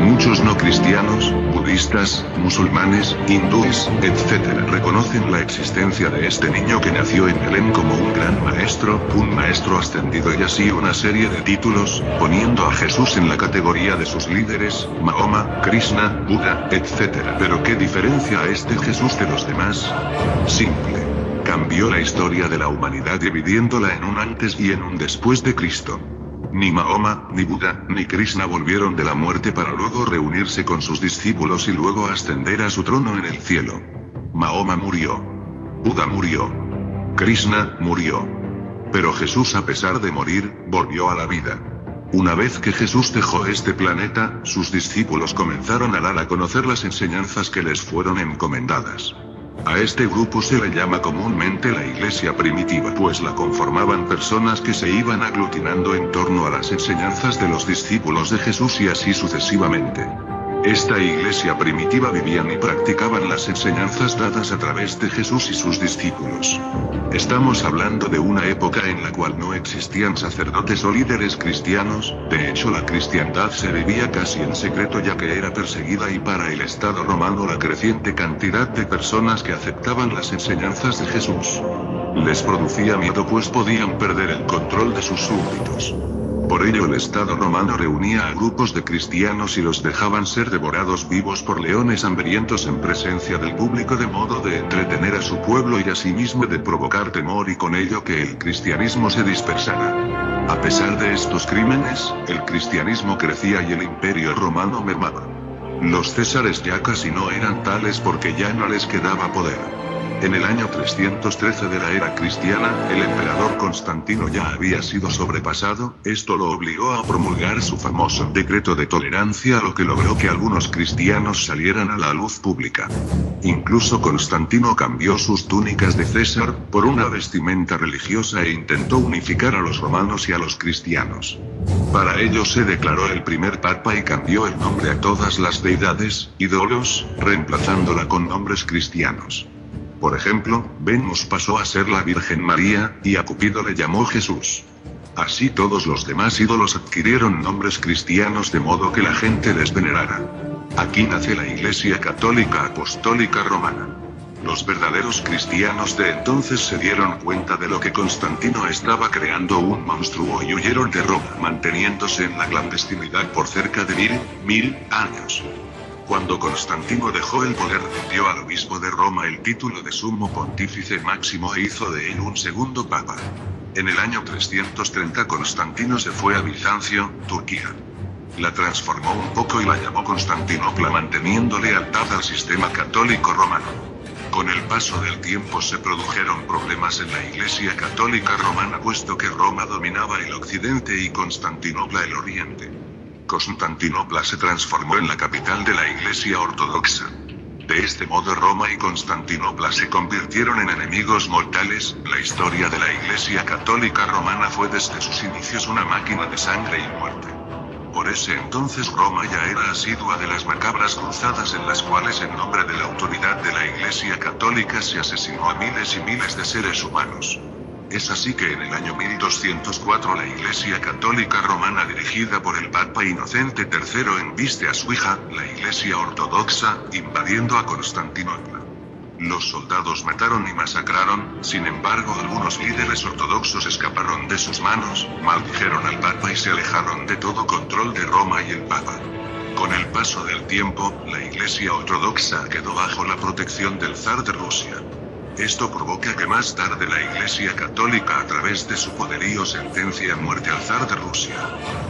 Muchos no cristianos, budistas, musulmanes, hindúes, etc. reconocen la existencia de este niño que nació en Belén como un gran maestro, un maestro ascendido y así una serie de títulos, poniendo a Jesús en la categoría de sus líderes, Mahoma, Krishna, Buda, etc. Pero ¿qué diferencia a este Jesús de los demás? Simple. Cambió la historia de la humanidad dividiéndola en un antes y en un después de Cristo. Ni Mahoma, ni Buda, ni Krishna volvieron de la muerte para luego reunirse con sus discípulos y luego ascender a su trono en el cielo. Mahoma murió. Buda murió. Krishna murió. Pero Jesús, a pesar de morir, volvió a la vida. Una vez que Jesús dejó este planeta, sus discípulos comenzaron a dar a conocer las enseñanzas que les fueron encomendadas. A este grupo se le llama comúnmente la iglesia primitiva, pues la conformaban personas que se iban aglutinando en torno a las enseñanzas de los discípulos de Jesús y así sucesivamente. Esta iglesia primitiva vivían y practicaban las enseñanzas dadas a través de Jesús y sus discípulos. Estamos hablando de una época en la cual no existían sacerdotes o líderes cristianos, de hecho la cristiandad se vivía casi en secreto ya que era perseguida y para el Estado romano la creciente cantidad de personas que aceptaban las enseñanzas de Jesús les producía miedo pues podían perder el control de sus súbditos. Por ello el Estado romano reunía a grupos de cristianos y los dejaban ser devorados vivos por leones hambrientos en presencia del público de modo de entretener a su pueblo y asimismo de provocar temor y con ello que el cristianismo se dispersara. A pesar de estos crímenes, el cristianismo crecía y el imperio romano mermaba. Los césares ya casi no eran tales porque ya no les quedaba poder. En el año 313 de la era cristiana, el emperador Constantino ya había sido sobrepasado, esto lo obligó a promulgar su famoso decreto de tolerancia, lo que logró que algunos cristianos salieran a la luz pública. Incluso Constantino cambió sus túnicas de César por una vestimenta religiosa e intentó unificar a los romanos y a los cristianos. Para ello se declaró el primer papa y cambió el nombre a todas las deidades, ídolos, reemplazándola con nombres cristianos. Por ejemplo, Venus pasó a ser la Virgen María, y a Cupido le llamó Jesús. Así todos los demás ídolos adquirieron nombres cristianos de modo que la gente les venerara. Aquí nace la Iglesia Católica Apostólica Romana. Los verdaderos cristianos de entonces se dieron cuenta de lo que Constantino estaba creando un monstruo y huyeron de Roma, manteniéndose en la clandestinidad por cerca de mil años. Cuando Constantino dejó el poder, dio al obispo de Roma el título de sumo pontífice máximo e hizo de él un segundo papa. En el año 330 Constantino se fue a Bizancio, Turquía. La transformó un poco y la llamó Constantinopla manteniendo lealtad al sistema católico romano. Con el paso del tiempo se produjeron problemas en la Iglesia Católica Romana puesto que Roma dominaba el occidente y Constantinopla el oriente. Constantinopla se transformó en la capital de la Iglesia Ortodoxa. De este modo Roma y Constantinopla se convirtieron en enemigos mortales. La historia de la Iglesia Católica Romana fue desde sus inicios una máquina de sangre y muerte. Por ese entonces Roma ya era asidua de las macabras cruzadas en las cuales en nombre de la autoridad de la Iglesia Católica se asesinó a miles y miles de seres humanos. Es así que en el año 1204 la Iglesia Católica Romana dirigida por el Papa Inocente III embiste a su hija, la Iglesia Ortodoxa, invadiendo a Constantinopla. Los soldados mataron y masacraron, sin embargo algunos líderes ortodoxos escaparon de sus manos, maldijeron al Papa y se alejaron de todo control de Roma y el Papa. Con el paso del tiempo, la Iglesia Ortodoxa quedó bajo la protección del zar de Rusia. Esto provoca que más tarde la Iglesia Católica a través de su poderío sentencie a muerte al zar de Rusia.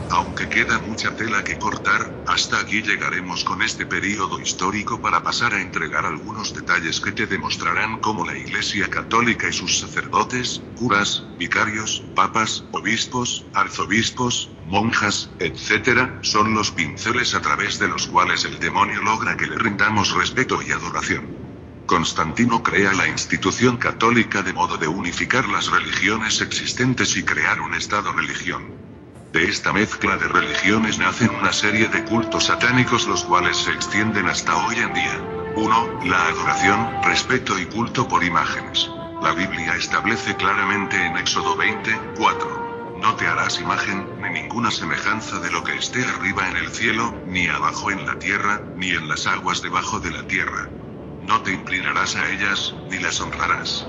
Aunque queda mucha tela que cortar, hasta aquí llegaremos con este período histórico para pasar a entregar algunos detalles que te demostrarán cómo la Iglesia Católica y sus sacerdotes, curas, vicarios, papas, obispos, arzobispos, monjas, etc., son los pinceles a través de los cuales el demonio logra que le rindamos respeto y adoración. Constantino crea la institución católica de modo de unificar las religiones existentes y crear un estado-religión. De esta mezcla de religiones nacen una serie de cultos satánicos los cuales se extienden hasta hoy en día. 1. La adoración, respeto y culto por imágenes. La Biblia establece claramente en Éxodo 20:4. No te harás imagen, ni ninguna semejanza de lo que esté arriba en el cielo, ni abajo en la tierra, ni en las aguas debajo de la tierra. No te inclinarás a ellas, ni las honrarás.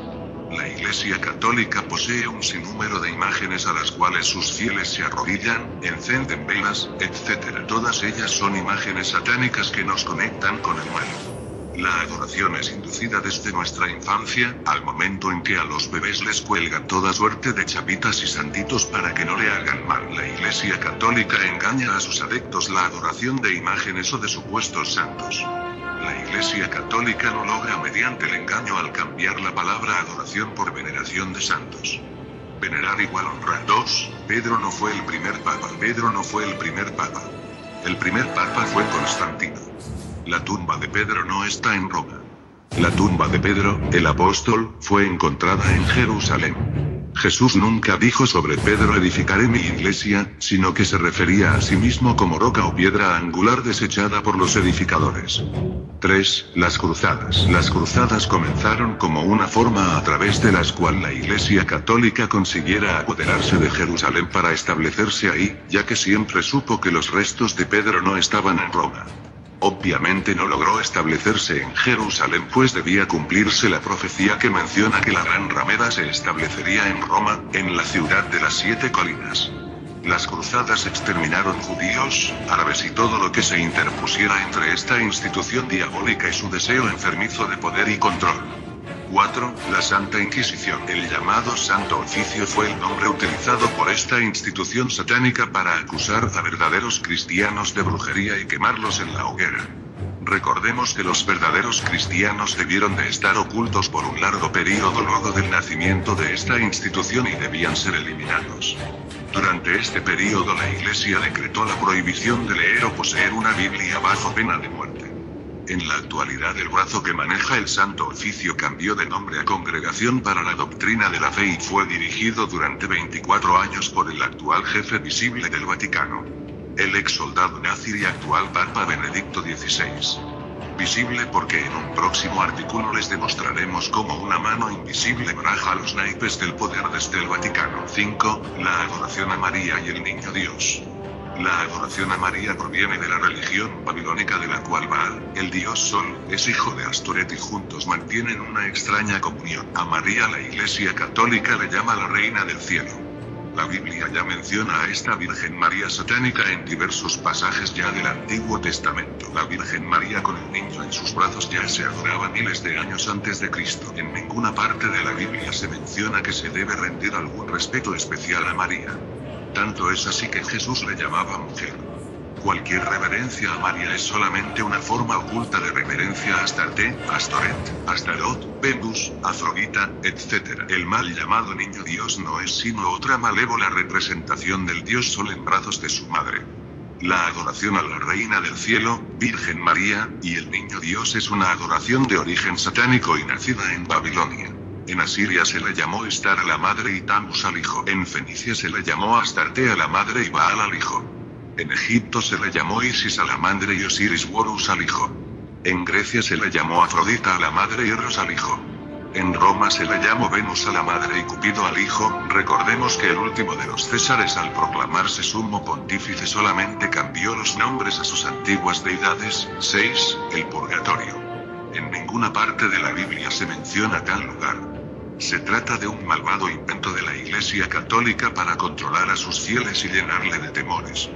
La Iglesia Católica posee un sinnúmero de imágenes a las cuales sus fieles se arrodillan, encienden velas, etc. Todas ellas son imágenes satánicas que nos conectan con el mal. La adoración es inducida desde nuestra infancia, al momento en que a los bebés les cuelgan toda suerte de chapitas y santitos para que no le hagan mal. La Iglesia Católica engaña a sus adeptos la adoración de imágenes o de supuestos santos. La Iglesia Católica lo logra mediante el engaño al cambiar la palabra adoración por veneración de santos. Venerar igual honrar. 2. Pedro no fue el primer papa. Pedro no fue el primer papa. El primer papa fue Constantino. La tumba de Pedro no está en Roma. La tumba de Pedro, el apóstol, fue encontrada en Jerusalén. Jesús nunca dijo sobre Pedro edificaré mi iglesia, sino que se refería a sí mismo como roca o piedra angular desechada por los edificadores. 3. Las cruzadas. Las cruzadas comenzaron como una forma a través de las cual la Iglesia Católica consiguiera apoderarse de Jerusalén para establecerse ahí, ya que siempre supo que los restos de Pedro no estaban en Roma. Obviamente no logró establecerse en Jerusalén, pues debía cumplirse la profecía que menciona que la gran ramera se establecería en Roma, en la ciudad de las 7 colinas. Las cruzadas exterminaron judíos, árabes y todo lo que se interpusiera entre esta institución diabólica y su deseo enfermizo de poder y control. 4. La Santa Inquisición. El llamado Santo Oficio fue el nombre utilizado por esta institución satánica para acusar a verdaderos cristianos de brujería y quemarlos en la hoguera. Recordemos que los verdaderos cristianos debieron de estar ocultos por un largo periodo luego del nacimiento de esta institución y debían ser eliminados. Durante este periodo la Iglesia decretó la prohibición de leer o poseer una Biblia bajo pena de muerte. En la actualidad el brazo que maneja el Santo Oficio cambió de nombre a Congregación para la Doctrina de la Fe y fue dirigido durante 24 años por el actual jefe visible del Vaticano, el ex soldado nazi y actual Papa Benedicto XVI. Visible porque en un próximo artículo les demostraremos cómo una mano invisible baraja los naipes del poder desde el Vaticano. 5. La adoración a María y el Niño Dios. La adoración a María proviene de la religión babilónica de la cual Baal, el dios Sol, es hijo de Astoret y juntos mantienen una extraña comunión. A María la Iglesia Católica le llama la Reina del Cielo. La Biblia ya menciona a esta Virgen María satánica en diversos pasajes ya del Antiguo Testamento. La Virgen María con el niño en sus brazos ya se adoraba miles de años antes de Cristo. En ninguna parte de la Biblia se menciona que se debe rendir algún respeto especial a María. Tanto es así que Jesús le llamaba mujer. Cualquier reverencia a María es solamente una forma oculta de reverencia a Astarte, Astoret, Astarot, Venus, Afrodita, etc. El mal llamado Niño Dios no es sino otra malévola representación del dios Sol en brazos de su madre. La adoración a la Reina del Cielo, Virgen María, y el Niño Dios es una adoración de origen satánico y nacida en Babilonia. En Asiria se le llamó Estar a la madre y Tammuz al hijo. En Fenicia se le llamó Astarte a la madre y Baal al hijo. En Egipto se le llamó Isis a la madre y Osiris Horus al hijo. En Grecia se le llamó Afrodita a la madre y Eros al hijo. En Roma se le llamó Venus a la madre y Cupido al hijo. Recordemos que el último de los Césares al proclamarse sumo pontífice solamente cambió los nombres a sus antiguas deidades. 6. El purgatorio. En ninguna parte de la Biblia se menciona tal lugar. Se trata de un malvado invento de la Iglesia Católica para controlar a sus fieles y llenarle de temores.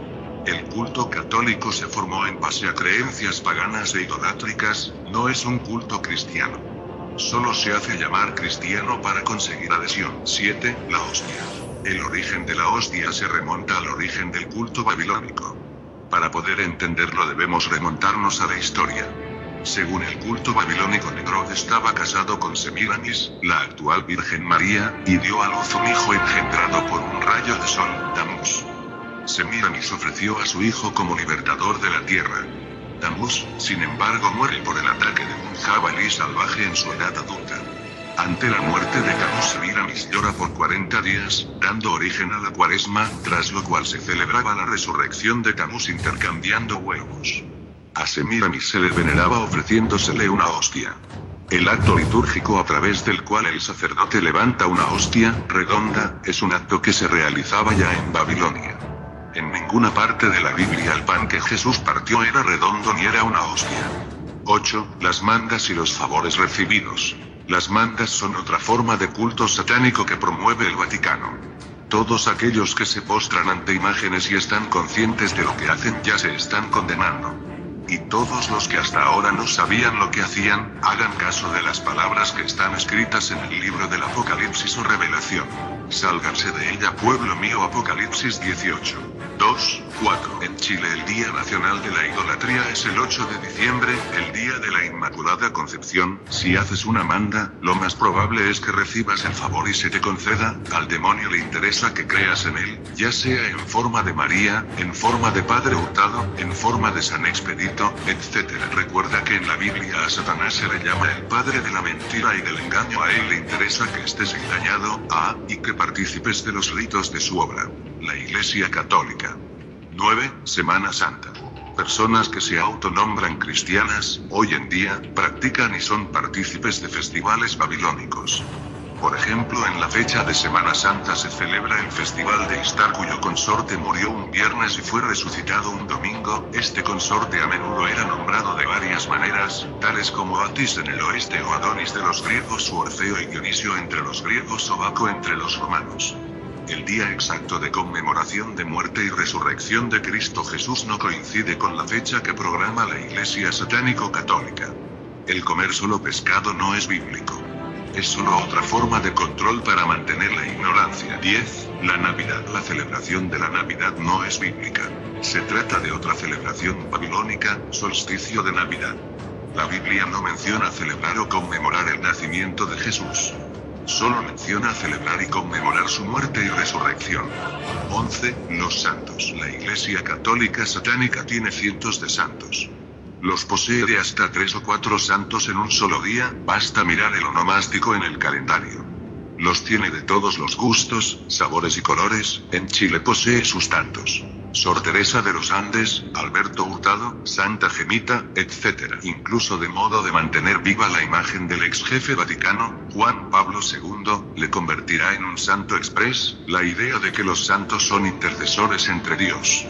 El culto católico se formó en base a creencias paganas e idolátricas, no es un culto cristiano. Solo se hace llamar cristiano para conseguir adhesión. 7. La hostia. El origen de la hostia se remonta al origen del culto babilónico. Para poder entenderlo debemos remontarnos a la historia. Según el culto babilónico, Nimrod estaba casado con Semíramis, la actual Virgen María, y dio a luz un hijo engendrado por un rayo de sol, Tammuz. Semíramis ofreció a su hijo como libertador de la tierra. Tammuz, sin embargo, muere por el ataque de un jabalí salvaje en su edad adulta. Ante la muerte de Tammuz, Semíramis llora por 40 días, dando origen a la Cuaresma, tras lo cual se celebraba la resurrección de Tammuz intercambiando huevos. A Semíramis se le veneraba ofreciéndosele una hostia. El acto litúrgico a través del cual el sacerdote levanta una hostia redonda es un acto que se realizaba ya en Babilonia. En ninguna parte de la Biblia el pan que Jesús partió era redondo ni era una hostia. 8. Las mandas y los favores recibidos. Las mandas son otra forma de culto satánico que promueve el Vaticano. Todos aquellos que se postran ante imágenes y están conscientes de lo que hacen ya se están condenando. Y todos los que hasta ahora no sabían lo que hacían, hagan caso de las palabras que están escritas en el libro del Apocalipsis o Revelación. Sálganse de ella, pueblo mío. Apocalipsis 18. 2, 4. En Chile el Día Nacional de la Idolatría es el 8 de diciembre, el Día de la Inmaculada Concepción. Si haces una manda, lo más probable es que recibas el favor y se te conceda. Al demonio le interesa que creas en él, ya sea en forma de María, en forma de Padre Hurtado, en forma de San Expedito, etc. Recuerda que en la Biblia a Satanás se le llama el padre de la mentira y del engaño. A él le interesa que estés engañado, y que partícipes de los ritos de su obra. La Iglesia Católica. 9. Semana Santa. Personas que se autonombran cristianas, hoy en día, practican y son partícipes de festivales babilónicos. Por ejemplo, en la fecha de Semana Santa se celebra el Festival de Istar, cuyo consorte murió un viernes y fue resucitado un domingo. Este consorte a menudo era nombrado de varias maneras, tales como Atis en el oeste o Adonis de los griegos, u Orfeo y Dionisio entre los griegos o Baco entre los romanos. El día exacto de conmemoración de muerte y resurrección de Cristo Jesús no coincide con la fecha que programa la Iglesia Satánico-Católica. El comer solo pescado no es bíblico. Es solo otra forma de control para mantener la ignorancia. 10. La Navidad. La celebración de la Navidad no es bíblica. Se trata de otra celebración babilónica, solsticio de Navidad. La Biblia no menciona celebrar o conmemorar el nacimiento de Jesús. Solo menciona celebrar y conmemorar su muerte y resurrección. 11. Los santos. La Iglesia Católica Satánica tiene cientos de santos. Los posee de hasta 3 o 4 santos en un solo día, basta mirar el onomástico en el calendario. Los tiene de todos los gustos, sabores y colores. En Chile posee sus santos: Sor Teresa de los Andes, Alberto Hurtado, Santa Gemita, etc. Incluso de modo de mantener viva la imagen del ex jefe vaticano, Juan Pablo II, le convertirá en un santo express. La idea de que los santos son intercesores entre Dios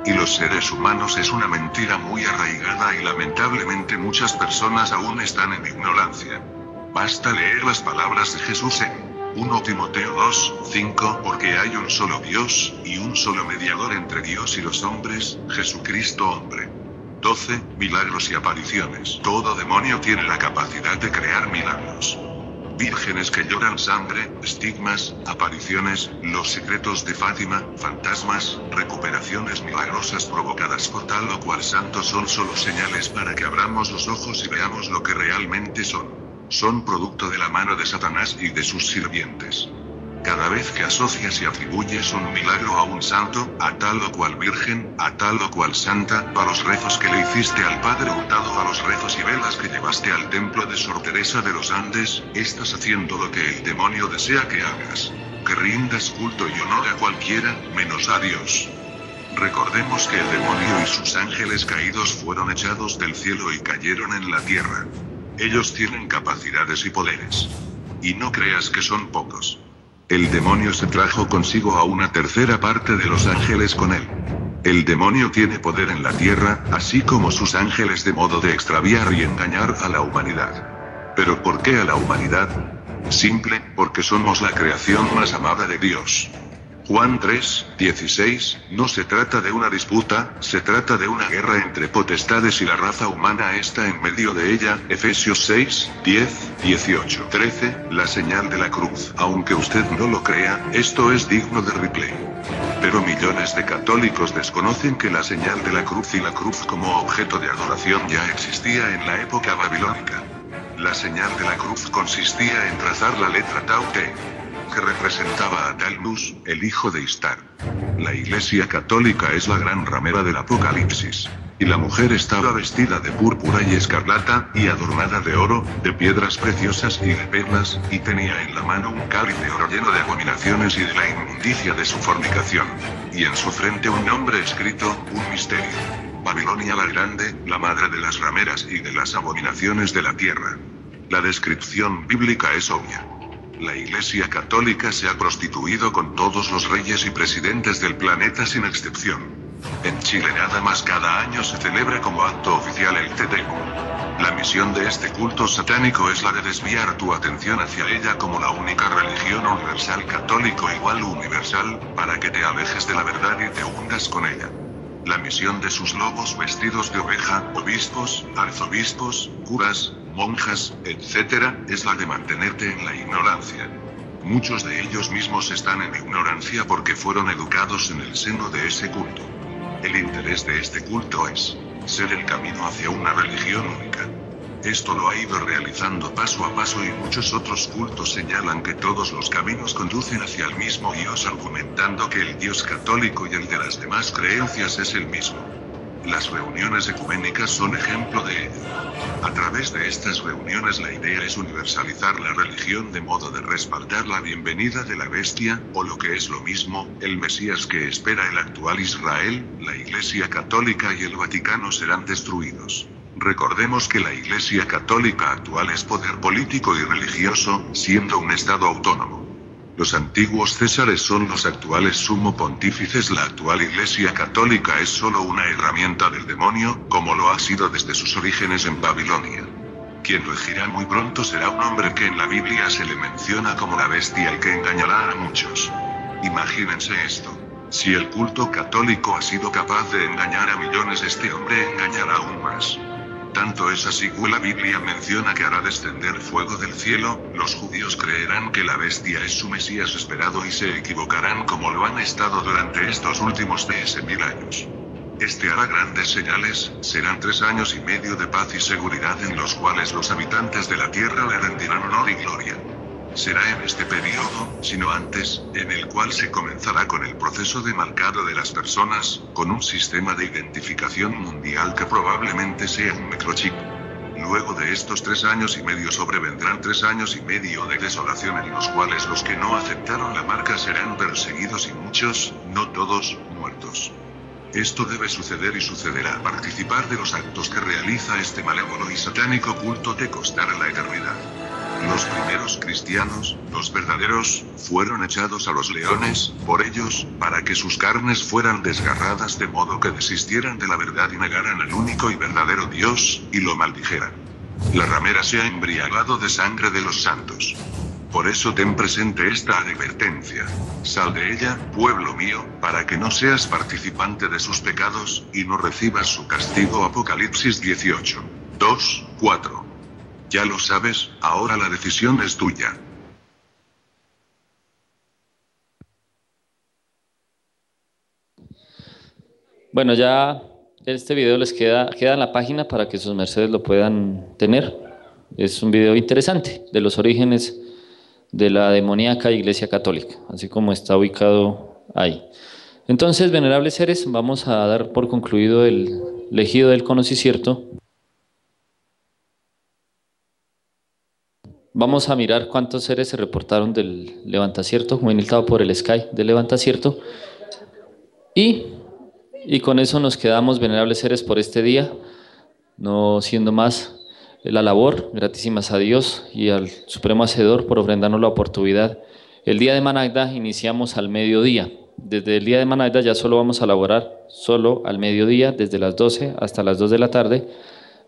y los seres humanos es una mentira muy arraigada y lamentablemente muchas personas aún están en ignorancia. Basta leer las palabras de Jesús en 1 Timoteo 2, 5, porque hay un solo Dios, y un solo mediador entre Dios y los hombres, Jesucristo hombre. 12. Milagros y apariciones. Todo demonio tiene la capacidad de crear milagros. Vírgenes que lloran sangre, estigmas, apariciones, los secretos de Fátima, fantasmas, recuperaciones milagrosas provocadas por tal o cual santo son solo señales para que abramos los ojos y veamos lo que realmente son. Son producto de la mano de Satanás y de sus sirvientes. Cada vez que asocias y atribuyes un milagro a un santo, a tal o cual virgen, a tal o cual santa, a los rezos que le hiciste al Padre Hurtado, a los rezos y velas que llevaste al templo de Sor Teresa de los Andes, estás haciendo lo que el demonio desea que hagas. Que rindas culto y honor a cualquiera, menos a Dios. Recordemos que el demonio y sus ángeles caídos fueron echados del cielo y cayeron en la tierra. Ellos tienen capacidades y poderes. Y no creas que son pocos. El demonio se trajo consigo a una tercera parte de los ángeles con él. El demonio tiene poder en la tierra, así como sus ángeles, de modo de extraviar y engañar a la humanidad. ¿Pero por qué a la humanidad? Simple, porque somos la creación más amada de Dios. Juan 3, 16, no se trata de una disputa, se trata de una guerra entre potestades y la raza humana está en medio de ella. Efesios 6, 10, 18, 13, la señal de la cruz. Aunque usted no lo crea, esto es digno de replay. Pero millones de católicos desconocen que la señal de la cruz y la cruz como objeto de adoración ya existía en la época babilónica. La señal de la cruz consistía en trazar la letra Tau Te, que representaba a Talmus, el hijo de Istar. La Iglesia Católica es la gran ramera del Apocalipsis. Y la mujer estaba vestida de púrpura y escarlata, y adornada de oro, de piedras preciosas y de perlas, y tenía en la mano un cáliz de oro lleno de abominaciones y de la inmundicia de su fornicación. Y en su frente un nombre escrito, un misterio. Babilonia la Grande, la madre de las rameras y de las abominaciones de la tierra. La descripción bíblica es obvia. La Iglesia Católica se ha prostituido con todos los reyes y presidentes del planeta sin excepción. En Chile nada más cada año se celebra como acto oficial el Tedeum. La misión de este culto satánico es la de desviar tu atención hacia ella como la única religión universal católico igual universal, para que te alejes de la verdad y te hundas con ella. La misión de sus lobos vestidos de oveja, obispos, arzobispos, curas, monjas, etc., es la de mantenerte en la ignorancia. Muchos de ellos mismos están en ignorancia porque fueron educados en el seno de ese culto. El interés de este culto es ser el camino hacia una religión única. Esto lo ha ido realizando paso a paso y muchos otros cultos señalan que todos los caminos conducen hacia el mismo Dios, argumentando que el Dios católico y el de las demás creencias es el mismo. Las reuniones ecuménicas son ejemplo de ello. A través de estas reuniones la idea es universalizar la religión de modo de respaldar la bienvenida de la bestia, o lo que es lo mismo, el Mesías que espera el actual Israel. La Iglesia Católica y el Vaticano serán destruidos. Recordemos que la Iglesia Católica actual es poder político y religioso, siendo un Estado autónomo. Los antiguos Césares son los actuales sumo pontífices. La actual Iglesia Católica es solo una herramienta del demonio, como lo ha sido desde sus orígenes en Babilonia. Quien regirá muy pronto será un hombre que en la Biblia se le menciona como la bestia y que engañará a muchos. Imagínense esto. Si el culto católico ha sido capaz de engañar a millones, este hombre engañará aún más. Tanto es así que la Biblia menciona que hará descender fuego del cielo. Los judíos creerán que la bestia es su Mesías esperado y se equivocarán como lo han estado durante estos últimos 10.000 años. Este hará grandes señales. Serán 3 años y medio de paz y seguridad en los cuales los habitantes de la tierra le rendirán honor y gloria. Será en este periodo, sino antes, en el cual se comenzará con el proceso de marcado de las personas, con un sistema de identificación mundial que probablemente sea un microchip. Luego de estos 3 años y medio sobrevendrán 3 años y medio de desolación en los cuales los que no aceptaron la marca serán perseguidos y muchos, no todos, muertos. Esto debe suceder y sucederá. Participar de los actos que realiza este malévolo y satánico culto te costará la eternidad. Los primeros cristianos, los verdaderos, fueron echados a los leones, por ellos, para que sus carnes fueran desgarradas de modo que desistieran de la verdad y negaran al único y verdadero Dios, y lo maldijeran. La ramera se ha embriagado de sangre de los santos. Por eso ten presente esta advertencia. Sal de ella, pueblo mío, para que no seas participante de sus pecados, y no recibas su castigo. Apocalipsis 18. 2, 4. Ya lo sabes, ahora la decisión es tuya. Bueno, ya este video les queda en la página para que sus mercedes lo puedan tener. Es un video interesante de los orígenes de la demoníaca Iglesia Católica, así como está ubicado ahí. Entonces, venerables seres, vamos a dar por concluido el ejido del conocicierto. Vamos a mirar cuántos seres se reportaron del levantacierto, juvenil por el Sky del levantacierto. Y con eso nos quedamos, venerables seres, por este día, no siendo más la labor, gratísimas a Dios y al Supremo Hacedor por ofrendarnos la oportunidad. El día de Managda iniciamos al mediodía. Desde el día de Managda ya solo vamos a laborar solo al mediodía, desde las 12 hasta las 2 de la tarde,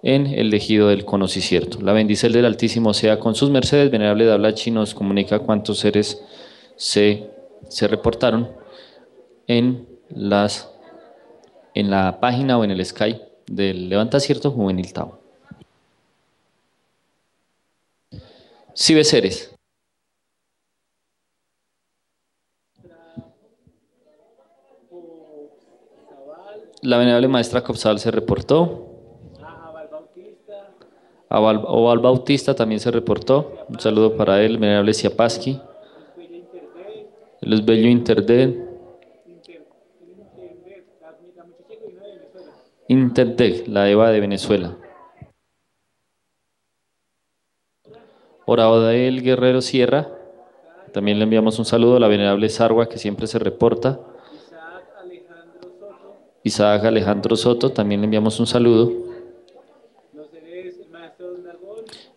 en el ejido del conocicierto. La bendición del Altísimo sea con sus mercedes. Venerable Dablachi nos comunica cuántos seres se reportaron en la página o en el Sky del Levantacierto Juvenil Tao. Seres. La venerable maestra Copsal se reportó. Oval Bautista también se reportó. Un saludo para él, venerable Siapaski. Los Bello Interdeg, la Eva de Venezuela. Oraodael Guerrero Sierra, también le enviamos un saludo. A la venerable Sarwa, que siempre se reporta. Isaac Alejandro Soto, también le enviamos un saludo.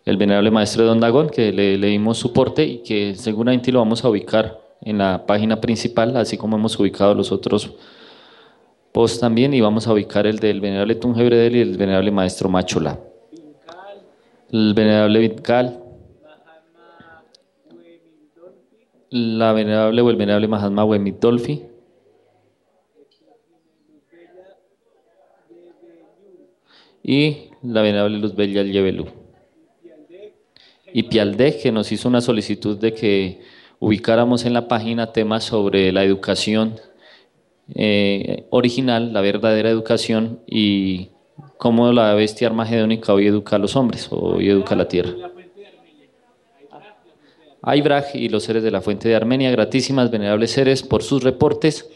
el venerable maestro de Don Dagón, que le dimos soporte y que seguramente lo vamos a ubicar en la página principal, así como hemos ubicado los otros posts también, y vamos a ubicar el del venerable Tunge Bredel y el venerable maestro Machola. El venerable Vitcal, la venerable o el venerable Mahatma Wemit Dolfi, y la venerable Luz Bella Yebelú. Y Pialdec, que nos hizo una solicitud de que ubicáramos en la página temas sobre la educación original, la verdadera educación, y cómo la bestia armagedónica hoy educa a los hombres, hoy educa a la tierra. Aybraj y los seres de la fuente de Armenia, gratísimas, venerables seres, por sus reportes.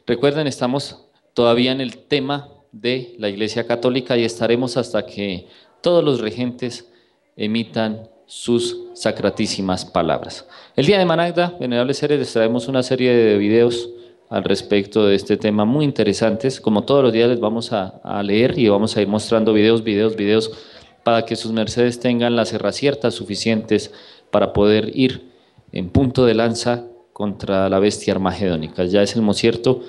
Recuerden, estamos todavía en el tema de la Iglesia Católica y estaremos hasta que todos los regentes emitan sus sacratísimas palabras. El día de Managda, venerables seres, les traemos una serie de videos al respecto de este tema muy interesantes. Como todos los días les vamos a leer y vamos a ir mostrando videos, para que sus mercedes tengan las herraciertas suficientes para poder ir en punto de lanza contra la bestia armagedónica. Ya es el mocierto,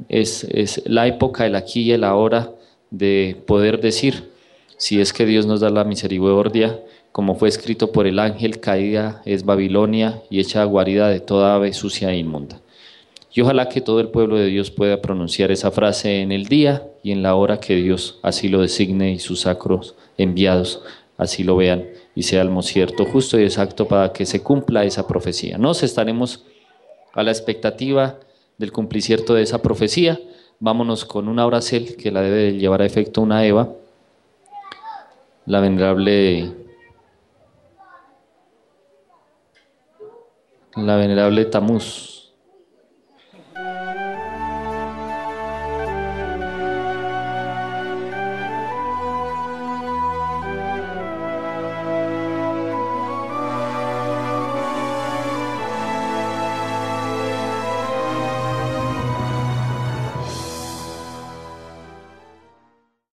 es la época, el aquí y el ahora de poder decir, si es que Dios nos da la misericordia, como fue escrito por el ángel, caída es Babilonia y hecha guarida de toda ave sucia e inmunda. Y ojalá que todo el pueblo de Dios pueda pronunciar esa frase en el día y en la hora que Dios así lo designe y sus sacros enviados así lo vean y sea el mocierto justo y exacto para que se cumpla esa profecía. Nos estaremos a la expectativa del cumpliciento de esa profecía. Vámonos con una oracel que la debe llevar a efecto una Eva, la venerable Tamuz.